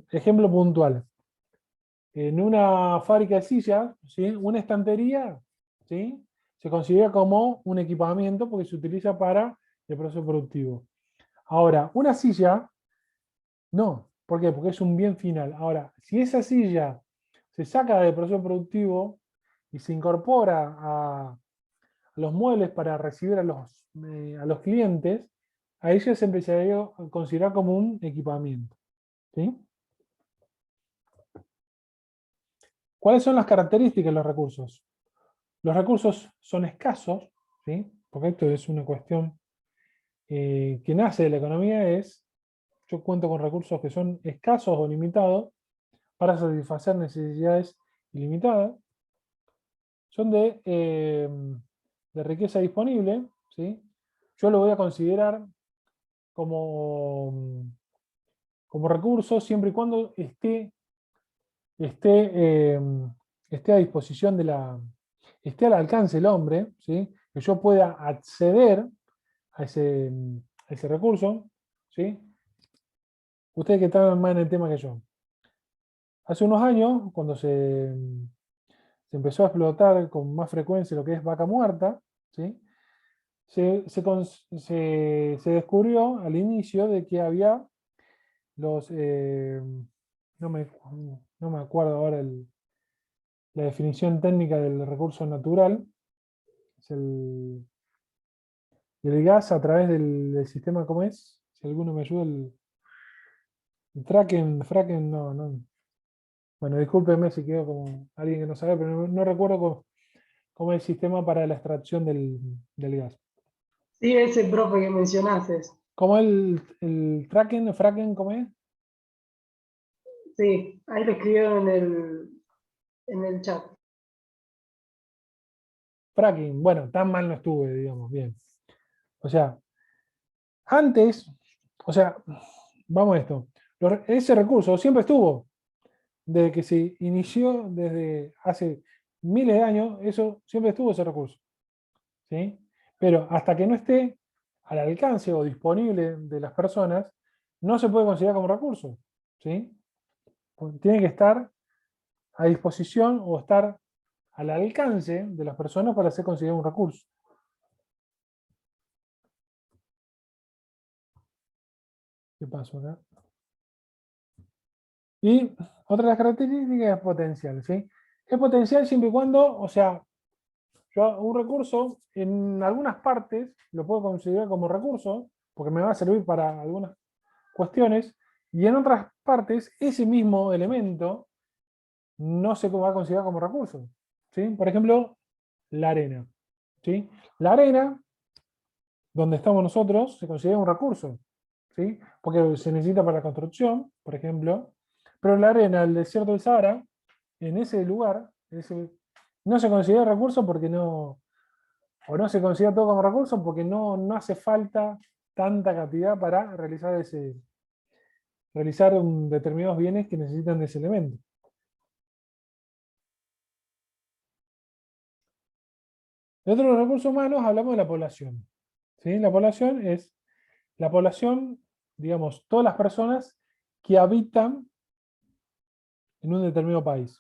Ejemplo puntual. En una fábrica de sillas, ¿sí? Una estantería, ¿sí? Se considera como un equipamiento porque se utiliza para el proceso productivo. Ahora, una silla, no. ¿Por qué? Porque es un bien final. Ahora, si esa silla se saca del proceso productivo y se incorpora a los muebles para recibir a los clientes, a ella se empezaría a considerar como un equipamiento. ¿Sí? ¿Cuáles son las características de los recursos? Los recursos son escasos, ¿sí? Porque esto es una cuestión que nace de la economía, yo cuento con recursos que son escasos o limitados para satisfacer necesidades ilimitadas. Son de riqueza disponible, ¿sí? Yo lo voy a considerar como, como recurso siempre y cuando esté, esté a disposición esté al alcance del hombre, ¿sí? Que yo pueda acceder a ese recurso, ¿sí? Ustedes que están más en el tema que yo. Hace unos años, cuando se empezó a explotar con más frecuencia lo que es vaca muerta, ¿sí? Se descubrió al inicio de que había los... no me acuerdo ahora la definición técnica del recurso natural, es el gas a través del sistema, ¿cómo es? Si alguno me ayuda, el fracking, no. Bueno, discúlpeme si quedo como alguien que no sabe, pero no recuerdo cómo es el sistema para la extracción del gas. Sí, ese profe que mencionaste. ¿Cómo el fracking, cómo es? Sí, ahí lo escribieron en el chat. Fracking, bueno, tan mal no estuve, digamos, bien. O sea, antes, o sea, vamos a esto, ese recurso siempre estuvo, desde que se inició, desde hace miles de años, eso siempre estuvo ese recurso. ¿Sí? Pero hasta que no esté al alcance o disponible de las personas, no se puede considerar como recurso. ¿Sí? Tiene que estar a disposición o estar al alcance de las personas para ser considerado un recurso. ¿Qué pasó acá? Y otra de las características es potencial. ¿Sí? Es potencial siempre y cuando, o sea, yo un recurso en algunas partes lo puedo considerar como recurso, porque me va a servir para algunas cuestiones, y en otras partes ese mismo elemento no se va a considerar como recurso. ¿Sí? Por ejemplo, la arena. ¿Sí? La arena, donde estamos nosotros, se considera un recurso. ¿Sí? Porque se necesita para la construcción, por ejemplo, pero la arena del desierto del Sahara, en ese lugar, no se considera recurso porque o no se considera todo como recurso porque no hace falta tanta cantidad para realizar determinados bienes que necesitan de ese elemento. Dentro de los recursos humanos hablamos de la población. ¿Sí? La población es la población, digamos, todas las personas que habitan en un determinado país.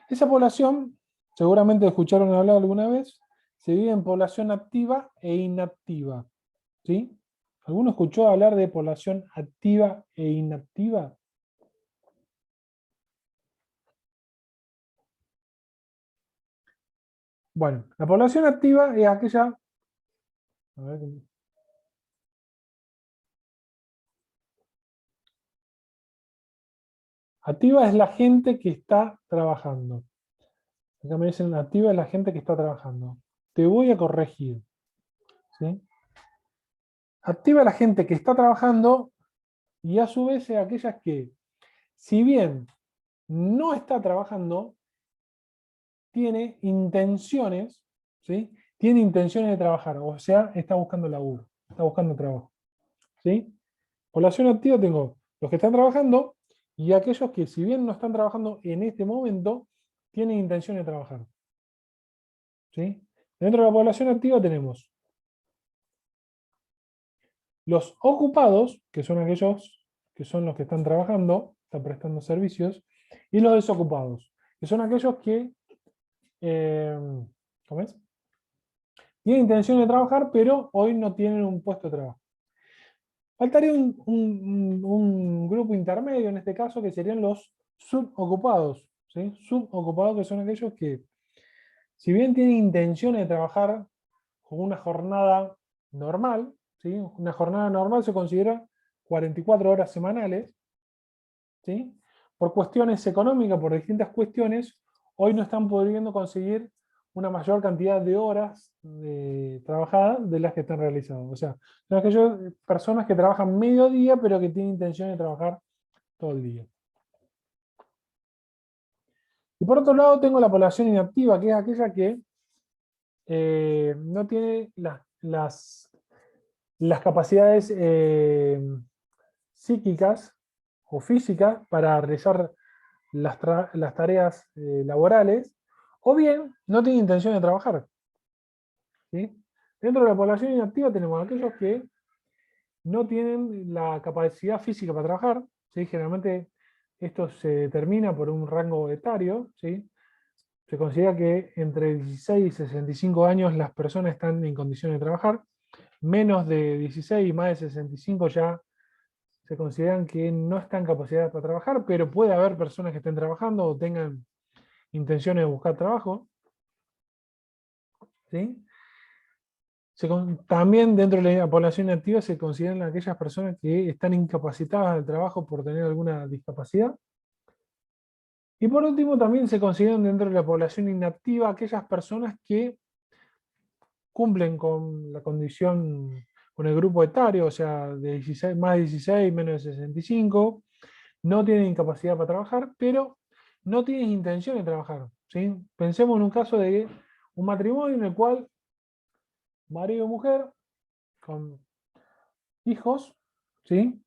Esa población, seguramente escucharon hablar alguna vez, se divide en población activa e inactiva. ¿Sí? ¿Alguno escuchó hablar de población activa e inactiva? Bueno, la población activa es aquella... A ver, Activa es la gente que está trabajando. Acá me dicen activa es la gente que está trabajando. Te voy a corregir. ¿Sí? Activa es la gente que está trabajando y a su vez es aquellas que, si bien no está trabajando, tiene intenciones, ¿sí? Tiene intenciones de trabajar, o sea, está buscando laburo, está buscando trabajo. ¿Sí? Población activa tengo los que están trabajando y aquellos que, si bien no están trabajando en este momento, tienen intención de trabajar. ¿Sí? Dentro de la población activa tenemos los ocupados, que son aquellos que son los que están trabajando, están prestando servicios, y los desocupados, que son aquellos que ¿cómo es? Tienen intención de trabajar, pero hoy no tienen un puesto de trabajo. Faltaría un grupo intermedio en este caso, que serían los subocupados. ¿Sí? Subocupados, que son aquellos que, si bien tienen intenciones de trabajar con una jornada normal, ¿sí? Una jornada normal se considera 44 horas semanales, ¿sí? Por cuestiones económicas, por distintas cuestiones, hoy no están pudiendo conseguir una mayor cantidad de horas trabajadas de las que están realizadas. O sea, son aquellas personas que trabajan medio día, pero que tienen intención de trabajar todo el día. Y por otro lado tengo la población inactiva, que es aquella que no tiene las capacidades psíquicas o físicas para realizar las tareas laborales, o bien no tiene intención de trabajar. ¿Sí? Dentro de la población inactiva tenemos aquellos que no tienen la capacidad física para trabajar, ¿sí? Generalmente esto se determina por un rango etario, ¿sí? Se considera que entre 16 y 65 años las personas están en condiciones de trabajar, menos de 16 y más de 65 ya se consideran que no están capacitadas para trabajar, pero puede haber personas que estén trabajando o tengan intenciones de buscar trabajo. ¿Sí? También dentro de la población activa se consideran aquellas personas que están incapacitadas del trabajo por tener alguna discapacidad. Y por último también se consideran dentro de la población inactiva aquellas personas que cumplen con la condición, con el grupo etario, o sea, de 16, más de 16, menos de 65, no tienen incapacidad para trabajar, pero no tienen intención de trabajar. ¿Sí? Pensemos en un caso de un matrimonio en el cual marido y mujer, con hijos, ¿sí?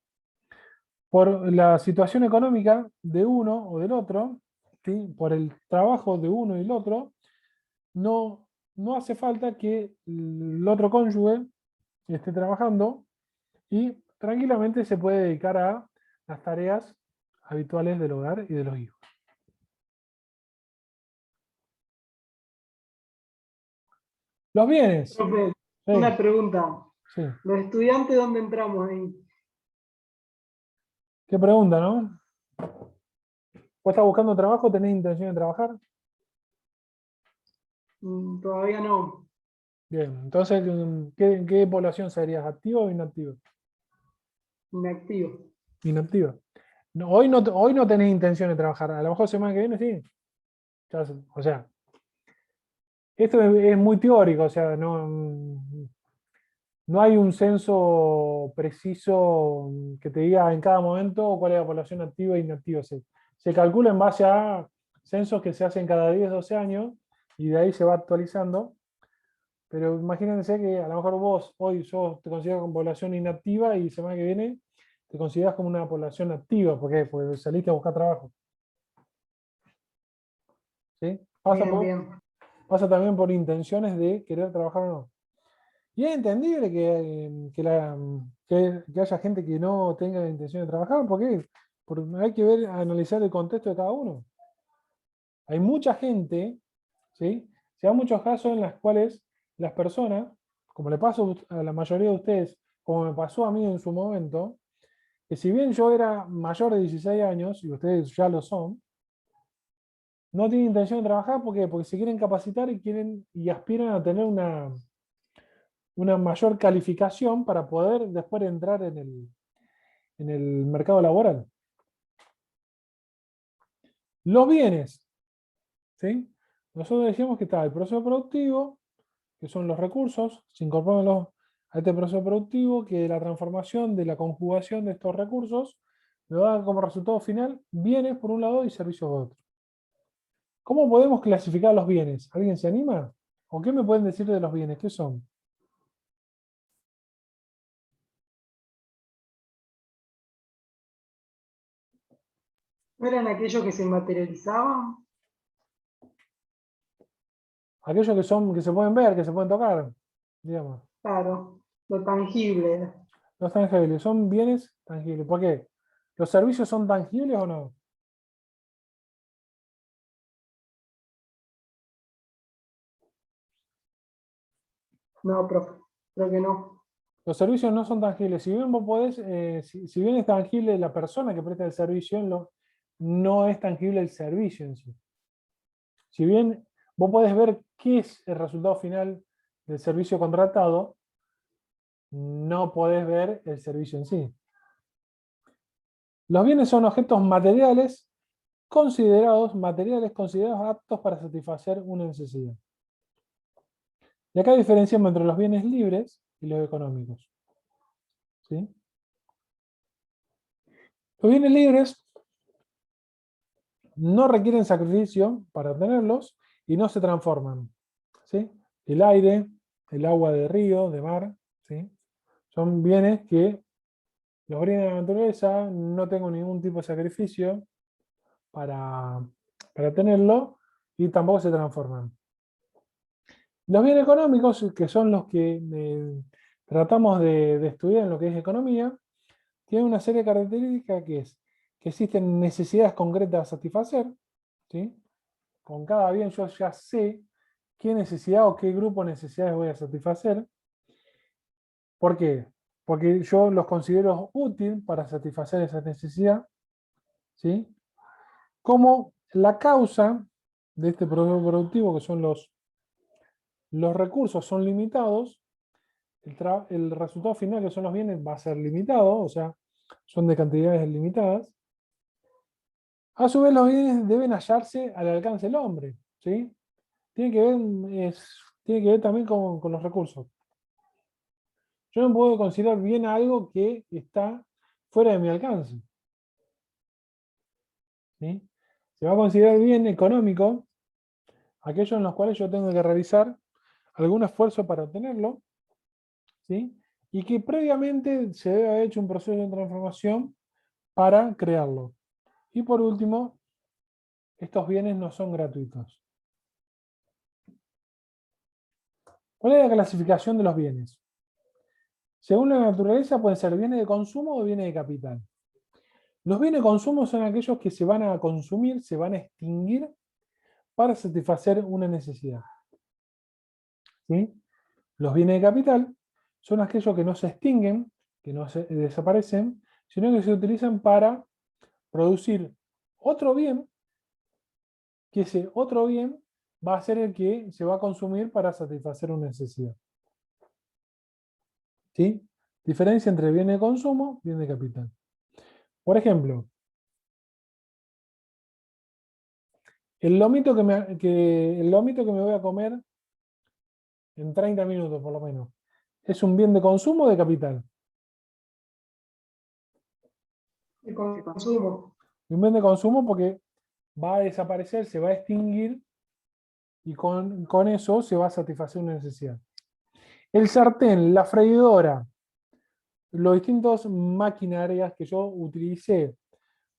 Por la situación económica de uno o del otro, ¿sí? Por el trabajo de uno y el otro, no hace falta que el otro cónyuge esté trabajando y tranquilamente se puede dedicar a las tareas habituales del hogar y de los hijos. Los bienes. Profe, Sí, una pregunta. sí. ¿Los estudiantes dónde entramos ahí? ¿Qué pregunta, no? ¿Vos estás buscando trabajo? ¿Tenés intención de trabajar? Todavía no. Bien, entonces, ¿qué población serías? ¿Activa o inactiva? Inactivo. Inactiva. No, hoy no tenés intención de trabajar. A lo mejor semana que viene sí. O sea, esto es muy teórico, o sea, no hay un censo preciso que te diga en cada momento cuál es la población activa e inactiva. Se calcula en base a censos que se hacen cada 10, 12 años y de ahí se va actualizando. Pero imagínense que a lo mejor vos hoy te consideras como población inactiva y semana que viene te consideras como una población activa. ¿Por qué? Porque saliste a buscar trabajo. ¿Sí? Bien, bien. Pasa también por intenciones de querer trabajar o no. Y es entendible que haya gente que no tenga la intención de trabajar. ¿Por qué? Porque hay que analizar el contexto de cada uno. Hay mucha gente, ¿sí? Se dan muchos casos en los cuales las personas, como le pasó a la mayoría de ustedes, como me pasó a mí en su momento, que si bien yo era mayor de 16 años, y ustedes ya lo son, no tienen intención de trabajar. ¿Por qué? Porque se quieren capacitar y aspiran a tener una mayor calificación para poder después entrar en el mercado laboral. Los bienes, ¿sí? Nosotros decíamos que está el proceso productivo, que son los recursos, se incorporan a este proceso productivo, que la transformación de la conjugación de estos recursos me da como resultado final bienes por un lado y servicios por otro. ¿Cómo podemos clasificar los bienes? ¿Alguien se anima? ¿O qué me pueden decir de los bienes? ¿Qué son? ¿No eran aquellos que se materializaban? Aquellos que se pueden ver, que se pueden tocar, digamos. Claro, lo tangible. Los tangibles, son bienes tangibles. ¿Por qué? ¿Los servicios son tangibles o no? No, profe, creo que no. Los servicios no son tangibles. Si bien vos podés, si bien es tangible la persona que presta el servicio, no es tangible el servicio en sí. Si bien vos podés ver qué es el resultado final del servicio contratado, no podés ver el servicio en sí. Los bienes son objetos materiales considerados aptos para satisfacer una necesidad. Y acá diferenciamos entre los bienes libres y los económicos. ¿Sí? Los bienes libres no requieren sacrificio para obtenerlos y no se transforman. ¿Sí? El aire, el agua de río, de mar, ¿sí? Son bienes que los brinda la naturaleza, no tengo ningún tipo de sacrificio para tenerlo y tampoco se transforman. Los bienes económicos, que son los que tratamos de estudiar en lo que es economía, tienen una serie de características que es que existen necesidades concretas a satisfacer, ¿sí? Con cada bien yo ya sé qué necesidad o qué grupo de necesidades voy a satisfacer. ¿Por qué? Porque yo los considero útil para satisfacer esa necesidad, ¿sí? Como la causa de este proceso productivo, que son los recursos, son limitados, el resultado final, que son los bienes, va a ser limitado, o sea, son de cantidades limitadas. A su vez, los bienes deben hallarse al alcance del hombre, ¿sí? Tiene que ver también con los recursos. Yo no puedo considerar bien algo que está fuera de mi alcance, ¿sí? Se va a considerar bien económico aquellos en los cuales yo tengo que realizar algún esfuerzo para obtenerlo, ¿sí? Y que previamente se debe haber hecho un proceso de transformación para crearlo. Y por último, estos bienes no son gratuitos. ¿Cuál es la clasificación de los bienes? Según la naturaleza pueden ser bienes de consumo o bienes de capital. Los bienes de consumo son aquellos que se van a consumir, se van a extinguir para satisfacer una necesidad. ¿Sí? Los bienes de capital son aquellos que no se extinguen, que no se desaparecen, sino que se utilizan para producir otro bien, que ese otro bien va a ser el que se va a consumir para satisfacer una necesidad. ¿Sí? Diferencia entre bien de consumo y bien de capital. Por ejemplo, el lomito que me voy a comer en 30 minutos por lo menos, ¿es un bien de consumo o de capital? De consumo. Un bien de consumo porque va a desaparecer, se va a extinguir y con eso se va a satisfacer una necesidad. El sartén, la freidora, los distintos maquinarias que yo utilicé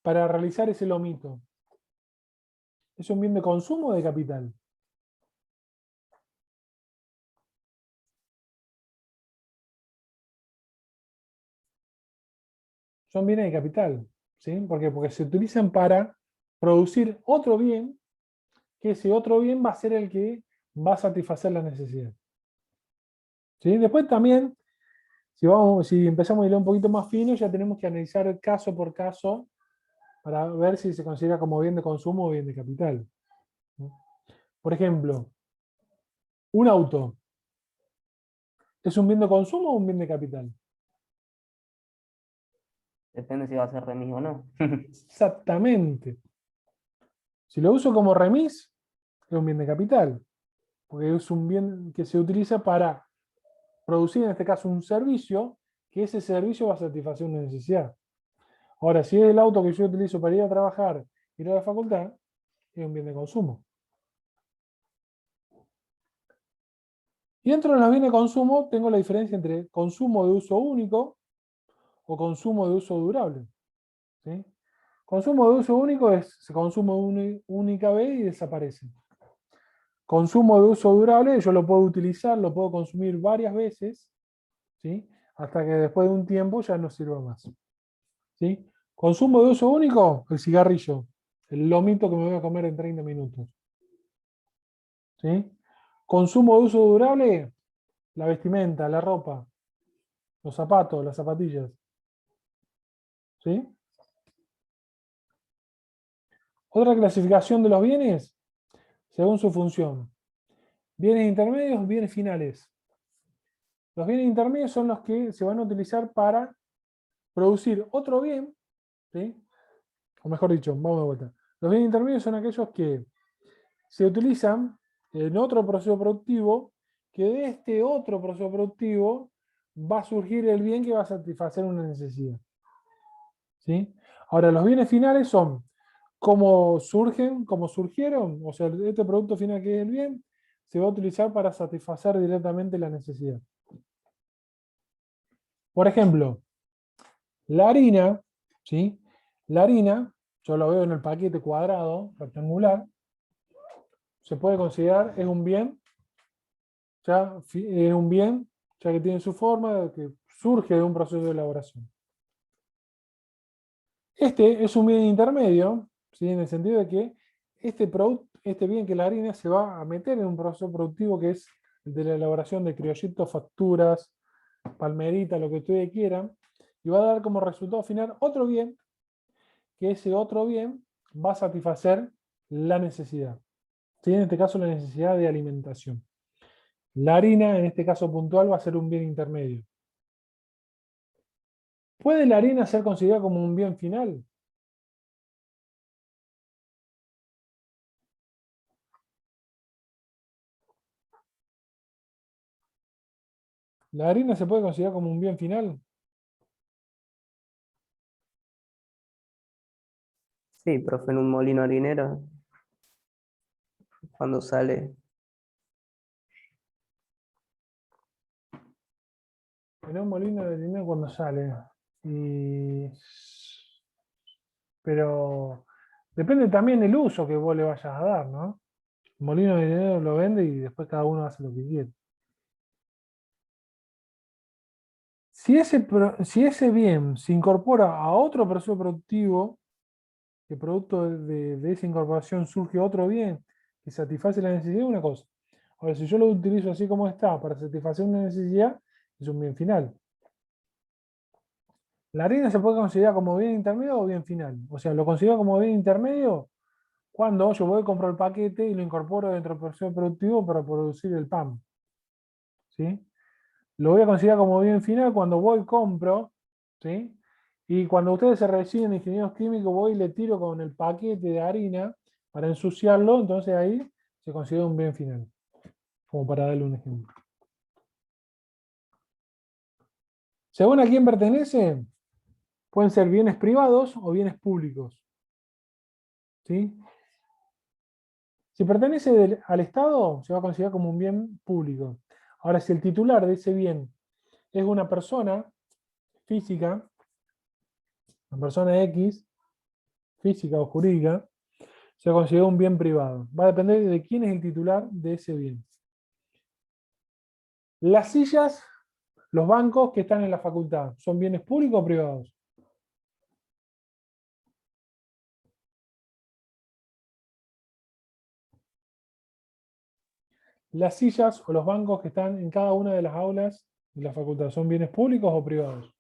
para realizar ese lomito, ¿es un bien de consumo o de capital? Son bienes de capital, ¿sí? ¿Por qué? Porque se utilizan para producir otro bien, que ese otro bien va a ser el que va a satisfacer la necesidad. ¿Sí? Después también, si empezamos a ir un poquito más fino, ya tenemos que analizar caso por caso para ver si se considera como bien de consumo o bien de capital. Por ejemplo, un auto, ¿es un bien de consumo o un bien de capital? Depende si va a ser remis o no. Exactamente. Si lo uso como remis, es un bien de capital, porque es un bien que se utiliza para producir, en este caso, un servicio, que ese servicio va a satisfacer una necesidad. Ahora, si es el auto que yo utilizo para ir a trabajar, ir a la facultad, es un bien de consumo. Y dentro de los bienes de consumo tengo la diferencia entre consumo de uso único o consumo de uso durable. ¿Sí? Consumo de uso único es, se consume una única vez y desaparece. Consumo de uso durable, yo lo puedo utilizar, lo puedo consumir varias veces, ¿sí? Hasta que después de un tiempo ya no sirva más. ¿Sí? Consumo de uso único, el cigarrillo, el lomito que me voy a comer en 30 minutos. ¿Sí? Consumo de uso durable, la vestimenta, la ropa, los zapatos, las zapatillas. ¿Sí? Otra clasificación de los bienes, según su función. Bienes intermedios, bienes finales. Los bienes intermedios son los que se van a utilizar para producir otro bien, ¿sí? O mejor dicho, vamos de vuelta. Los bienes intermedios son aquellos que se utilizan en otro proceso productivo, que de este otro proceso productivo va a surgir el bien que va a satisfacer una necesidad. ¿Sí? Ahora, los bienes finales son cómo surgen, cómo surgieron, o sea, este producto final que es el bien, se va a utilizar para satisfacer directamente la necesidad. Por ejemplo, la harina, ¿sí? La harina, yo lo veo en el paquete cuadrado, rectangular, se puede considerar, es un bien, ya que tiene su forma, que surge de un proceso de elaboración. Este es un bien intermedio, ¿sí? En el sentido de que este bien que es la harina se va a meter en un proceso productivo que es el de la elaboración de criollitos, facturas, palmerita, lo que ustedes quieran, y va a dar como resultado final otro bien, que ese otro bien va a satisfacer la necesidad. ¿Sí? En este caso la necesidad de alimentación. La harina, en este caso puntual, va a ser un bien intermedio. ¿Puede la harina ser considerada como un bien final? ¿La harina se puede considerar como un bien final? Sí, profe, en un molino harinero, cuando sale. En un molino de dinero cuando sale. Pero depende también del uso que vos le vayas a dar, ¿no? El molino de dinero lo vende y después cada uno hace lo que quiere. Si ese bien se incorpora a otro proceso productivo, que producto de esa incorporación surge otro bien que satisface la necesidad, es una cosa. Ahora, si yo lo utilizo así como está para satisfacer una necesidad, es un bien final. La harina se puede considerar como bien intermedio o bien final. O sea, lo considero como bien intermedio cuando yo voy a comprar el paquete y lo incorporo dentro del proceso productivo para producir el pan. ¿Sí? Lo voy a considerar como bien final cuando voy y compro, ¿sí? Y cuando ustedes se reciben ingenieros químicos, voy y le tiro con el paquete de harina para ensuciarlo, entonces ahí se considera un bien final, como para darle un ejemplo. Según a quién pertenece, pueden ser bienes privados o bienes públicos. ¿Sí? Si pertenece al Estado, se va a considerar como un bien público. Ahora, si el titular de ese bien es una persona física, una persona X, física o jurídica, se considera un bien privado. Va a depender de quién es el titular de ese bien. Las sillas, los bancos que están en la facultad, ¿son bienes públicos o privados? Las sillas o los bancos que están en cada una de las aulas de la facultad, ¿son bienes públicos o privados?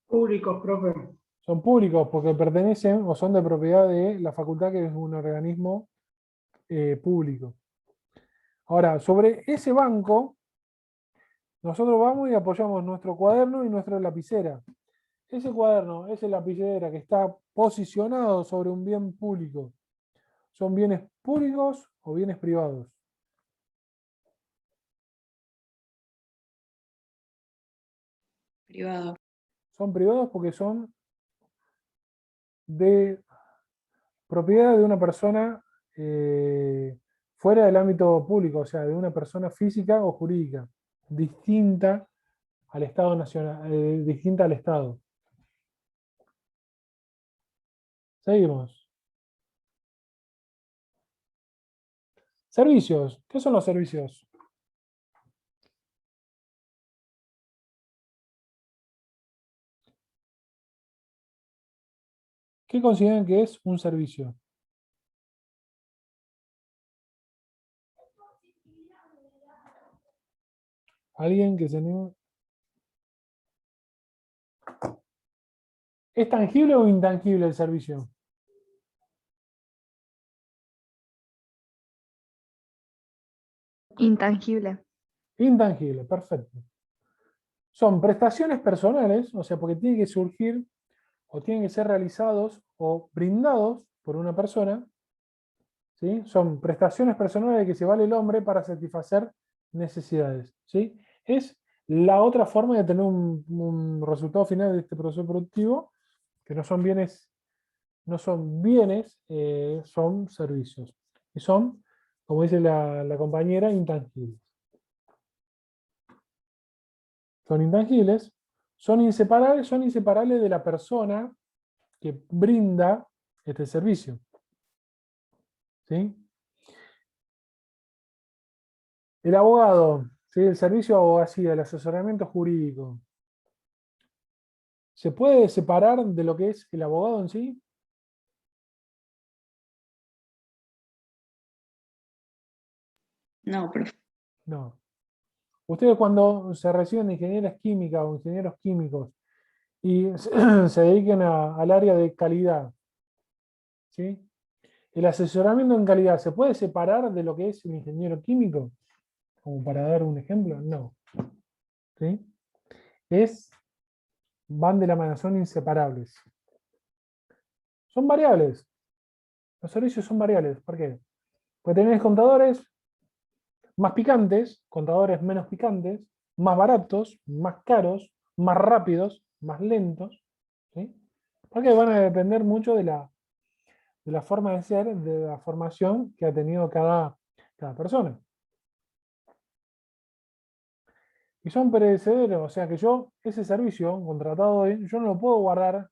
Públicos, profe. Son públicos porque pertenecen o son de propiedad de la facultad, que es un organismo público. Ahora, sobre ese banco, nosotros vamos y apoyamos nuestro cuaderno y nuestra lapicera. ese cuaderno, esa lapicera que está posicionado sobre un bien público, ¿son bienes públicos o bienes privados? Privado. Son privados porque son de propiedad de una persona fuera del ámbito público, o sea, de una persona física o jurídica, distinta al Estado nacional, distinta al Estado. Seguimos. Servicios. ¿Qué son los servicios? ¿Qué consideran que es un servicio? ¿Alguien que se anime? ¿Es tangible o intangible el servicio? Intangible. Intangible, perfecto. Son prestaciones personales, o sea, porque tienen que surgir o tienen que ser realizados o brindados por una persona, ¿sí? Son prestaciones personales que se vale el hombre para satisfacer necesidades, ¿sí? Es la otra forma de tener un resultado final de este proceso productivo, que no son bienes, son servicios. Y son, como dice la compañera, intangibles. Son intangibles, son inseparables de la persona que brinda este servicio. ¿Sí? El abogado, ¿sí? El servicio de abogacía, el asesoramiento jurídico, ¿se puede separar de lo que es el abogado en sí? No, profe. No. Ustedes cuando se reciben de ingenieras químicas o ingenieros químicos y se dediquen al área de calidad, ¿sí? El asesoramiento en calidad, ¿se puede separar de lo que es el ingeniero químico? Como para dar un ejemplo, no. ¿Sí? Van de la mano, son inseparables. Son variables. Los servicios son variables. ¿Por qué? Porque tenés contadores más picantes, contadores menos picantes, más baratos, más caros, más rápidos, más lentos. ¿Sí? Porque van a depender mucho de la forma de ser, de la formación que ha tenido cada persona. Y son perecederos, o sea que yo, ese servicio contratado hoy, yo no lo puedo guardar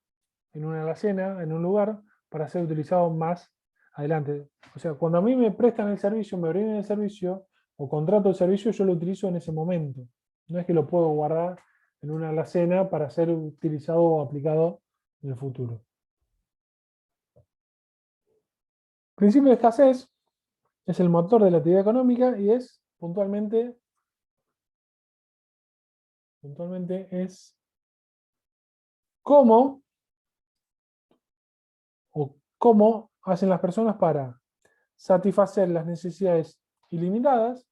en una alacena, en un lugar, para ser utilizado más adelante. O sea, cuando a mí me prestan el servicio, me brindan el servicio, o contrato el servicio, yo lo utilizo en ese momento. No es que lo puedo guardar en una alacena para ser utilizado o aplicado en el futuro. Principio de escasez es el motor de la actividad económica y es puntualmente es cómo hacen las personas para satisfacer las necesidades ilimitadas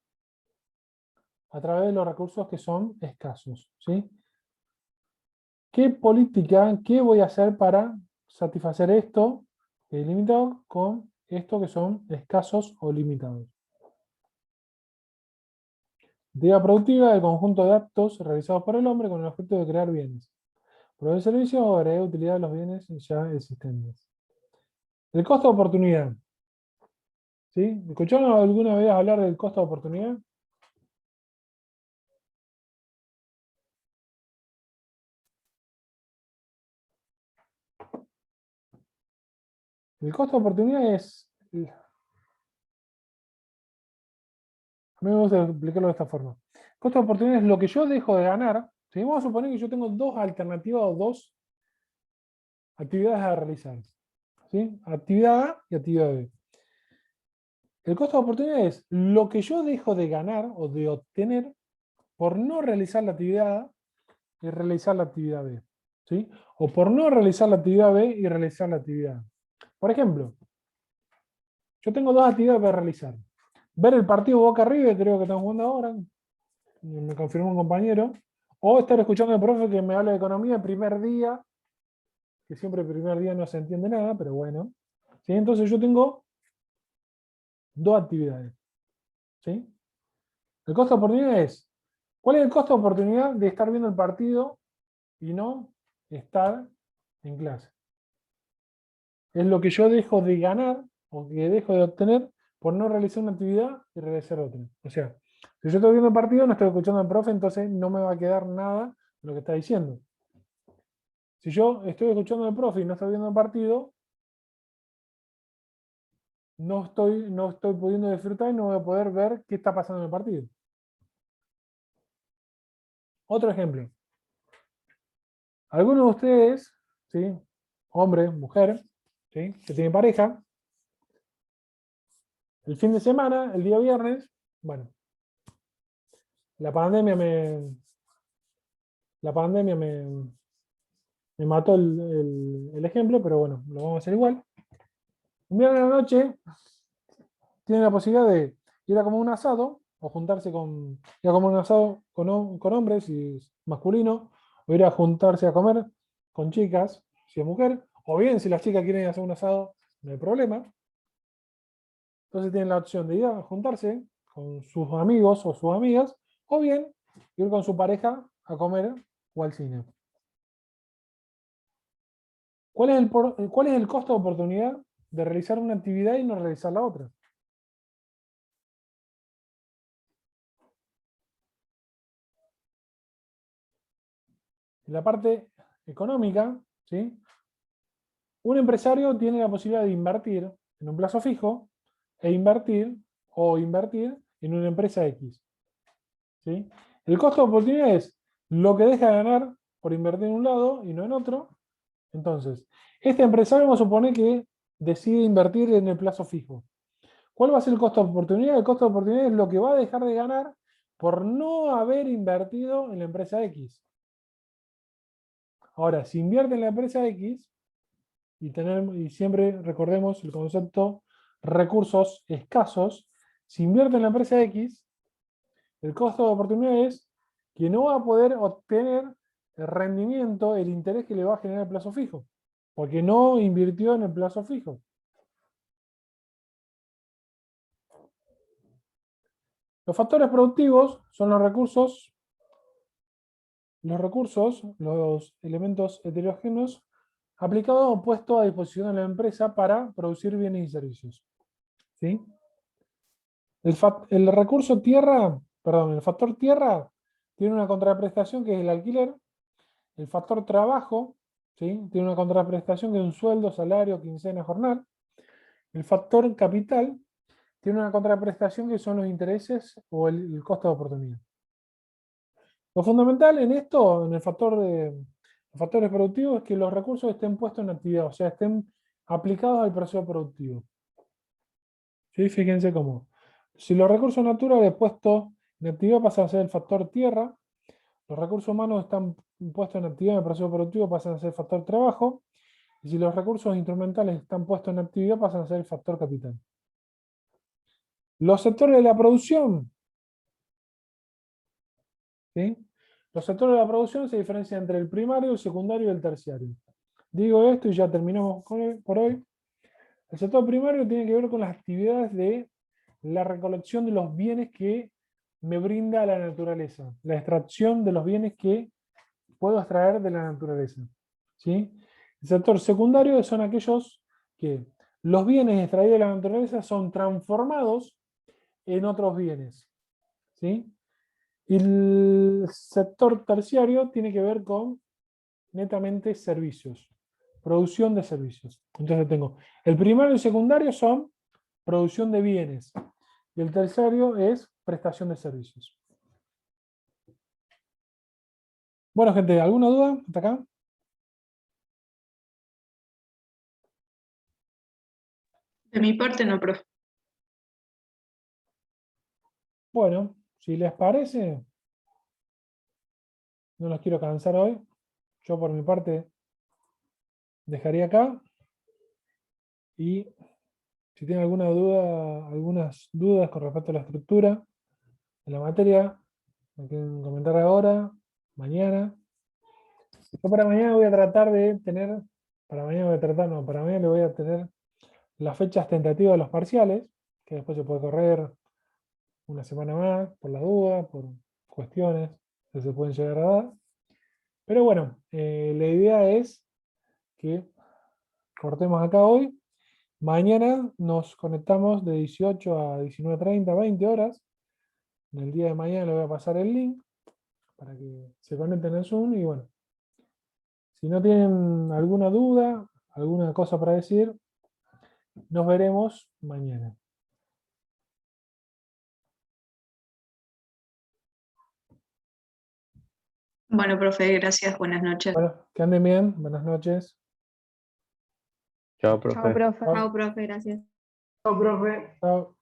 a través de los recursos que son escasos. ¿Sí? ¿Qué política, qué voy a hacer para satisfacer esto que es ilimitado con esto que son escasos o limitados? Actividad productiva, el conjunto de actos realizados por el hombre con el objeto de crear bienes. Proveer servicios o agregar utilidad a los bienes ya existentes. El costo de oportunidad. ¿Sí? ¿Escucharon alguna vez hablar del costo de oportunidad? El costo de oportunidad es... A mí me gusta explicarlo de esta forma. El costo de oportunidad es lo que yo dejo de ganar. ¿Sí? Vamos a suponer que yo tengo dos alternativas o dos actividades a realizar. ¿Sí? Actividad A y actividad B. El costo de oportunidad es lo que yo dejo de ganar o de obtener por no realizar la actividad A y realizar la actividad B. ¿Sí? O por no realizar la actividad B y realizar la actividad A. Por ejemplo, yo tengo dos actividades para realizar. Ver el partido Boca River, creo que estamos jugando ahora, me confirmó un compañero, o estar escuchando al profe que me habla de economía el primer día que siempre el primer día no se entiende nada, pero bueno. ¿Sí? Entonces yo tengo dos actividades. ¿Sí? El costo de oportunidad es, ¿cuál es el costo de oportunidad de estar viendo el partido y no estar en clase? Es lo que yo dejo de ganar o que dejo de obtener por no realizar una actividad y realizar otra. O sea, si yo estoy viendo el partido, no estoy escuchando al profe, entonces no me va a quedar nada de lo que está diciendo. Si yo estoy escuchando al profe y no estoy viendo el partido, no estoy pudiendo disfrutar y no voy a poder ver qué está pasando en el partido. Otro ejemplo. Algunos de ustedes, ¿sí? Hombre, mujer, ¿sí? Que tienen pareja, el fin de semana, el día viernes, bueno, la pandemia me mató el ejemplo, pero bueno, lo vamos a hacer igual. Un viernes a la noche tienen la posibilidad de ir a comer un asado, o juntarse ir a comer un asado con hombres, si es masculino, o ir a juntarse a comer con chicas, si es mujer, o bien si las chicas quieren hacer un asado, no hay problema. Entonces tienen la opción de ir a juntarse con sus amigos o sus amigas, o bien ir con su pareja a comer o al cine. ¿Cuál es el costo de oportunidad de realizar una actividad y no realizar la otra? En la parte económica, ¿sí? Un empresario tiene la posibilidad de invertir en un plazo fijo e invertir en una empresa X. ¿Sí? El costo de oportunidad es lo que deja de ganar por invertir en un lado y no en otro. Entonces, este empresario vamos a suponer que decide invertir en el plazo fijo. ¿Cuál va a ser el costo de oportunidad? El costo de oportunidad es lo que va a dejar de ganar por no haber invertido en la empresa X. Ahora, si invierte en la empresa X, y siempre recordemos el concepto recursos escasos, si invierte en la empresa X, el costo de oportunidad es que no va a poder obtener el rendimiento, el interés que le va a generar el plazo fijo, porque no invirtió en el plazo fijo. Los factores productivos son los elementos heterogéneos aplicados o puestos a disposición de la empresa para producir bienes y servicios. ¿Sí? El factor tierra tiene una contraprestación que es el alquiler. El factor trabajo, ¿sí? Tiene una contraprestación que es un sueldo, salario, quincena, jornal. El factor capital tiene una contraprestación que son los intereses o el costo de oportunidad. Lo fundamental en esto, en los factores productivos, es que los recursos estén puestos en actividad, o sea, estén aplicados al proceso productivo. ¿Sí? Fíjense cómo. Si los recursos naturales puestos en actividad pasan a ser el factor tierra, los recursos humanos están puestos en actividad en el proceso productivo pasan a ser el factor trabajo, y si los recursos instrumentales están puestos en actividad pasan a ser el factor capital. Los sectores de la producción, ¿sí? Los sectores de la producción se diferencian entre el primario, el secundario y el terciario. Digo esto y ya terminamos por hoy. El sector primario tiene que ver con las actividades de la recolección de los bienes que me brinda la naturaleza, la extracción de los bienes que puedo extraer de la naturaleza. ¿Sí? El sector secundario son aquellos que los bienes extraídos de la naturaleza son transformados en otros bienes. ¿Sí? Y el sector terciario tiene que ver con netamente servicios, producción de servicios. Entonces tengo el primario y el secundario son producción de bienes y el terciario es prestación de servicios. Bueno, gente, ¿alguna duda hasta acá? De mi parte no, profe. Bueno, si les parece, no los quiero cansar hoy. Yo por mi parte dejaría acá. Y si tienen alguna duda, algunas dudas con respecto a la estructura de la materia, me quieren comentar ahora, mañana. Yo para mañana voy a tratar de tener para mañana voy a tratar, no, para mañana le voy a tener las fechas tentativas de los parciales, que después se puede correr una semana más, por las dudas, por cuestiones que se pueden llegar a dar. Pero bueno, la idea es que cortemos acá hoy. Mañana nos conectamos de 18 a 19:30, 20 horas. En el día de mañana le voy a pasar el link para que se conecten al Zoom. Y bueno, si no tienen alguna duda, alguna cosa para decir, nos veremos mañana. Bueno, profe, gracias, buenas noches. Bueno, que anden bien, buenas noches. Chao, Chao, profe. profe. Chao. Chao, profe, gracias. No, profe. Chao.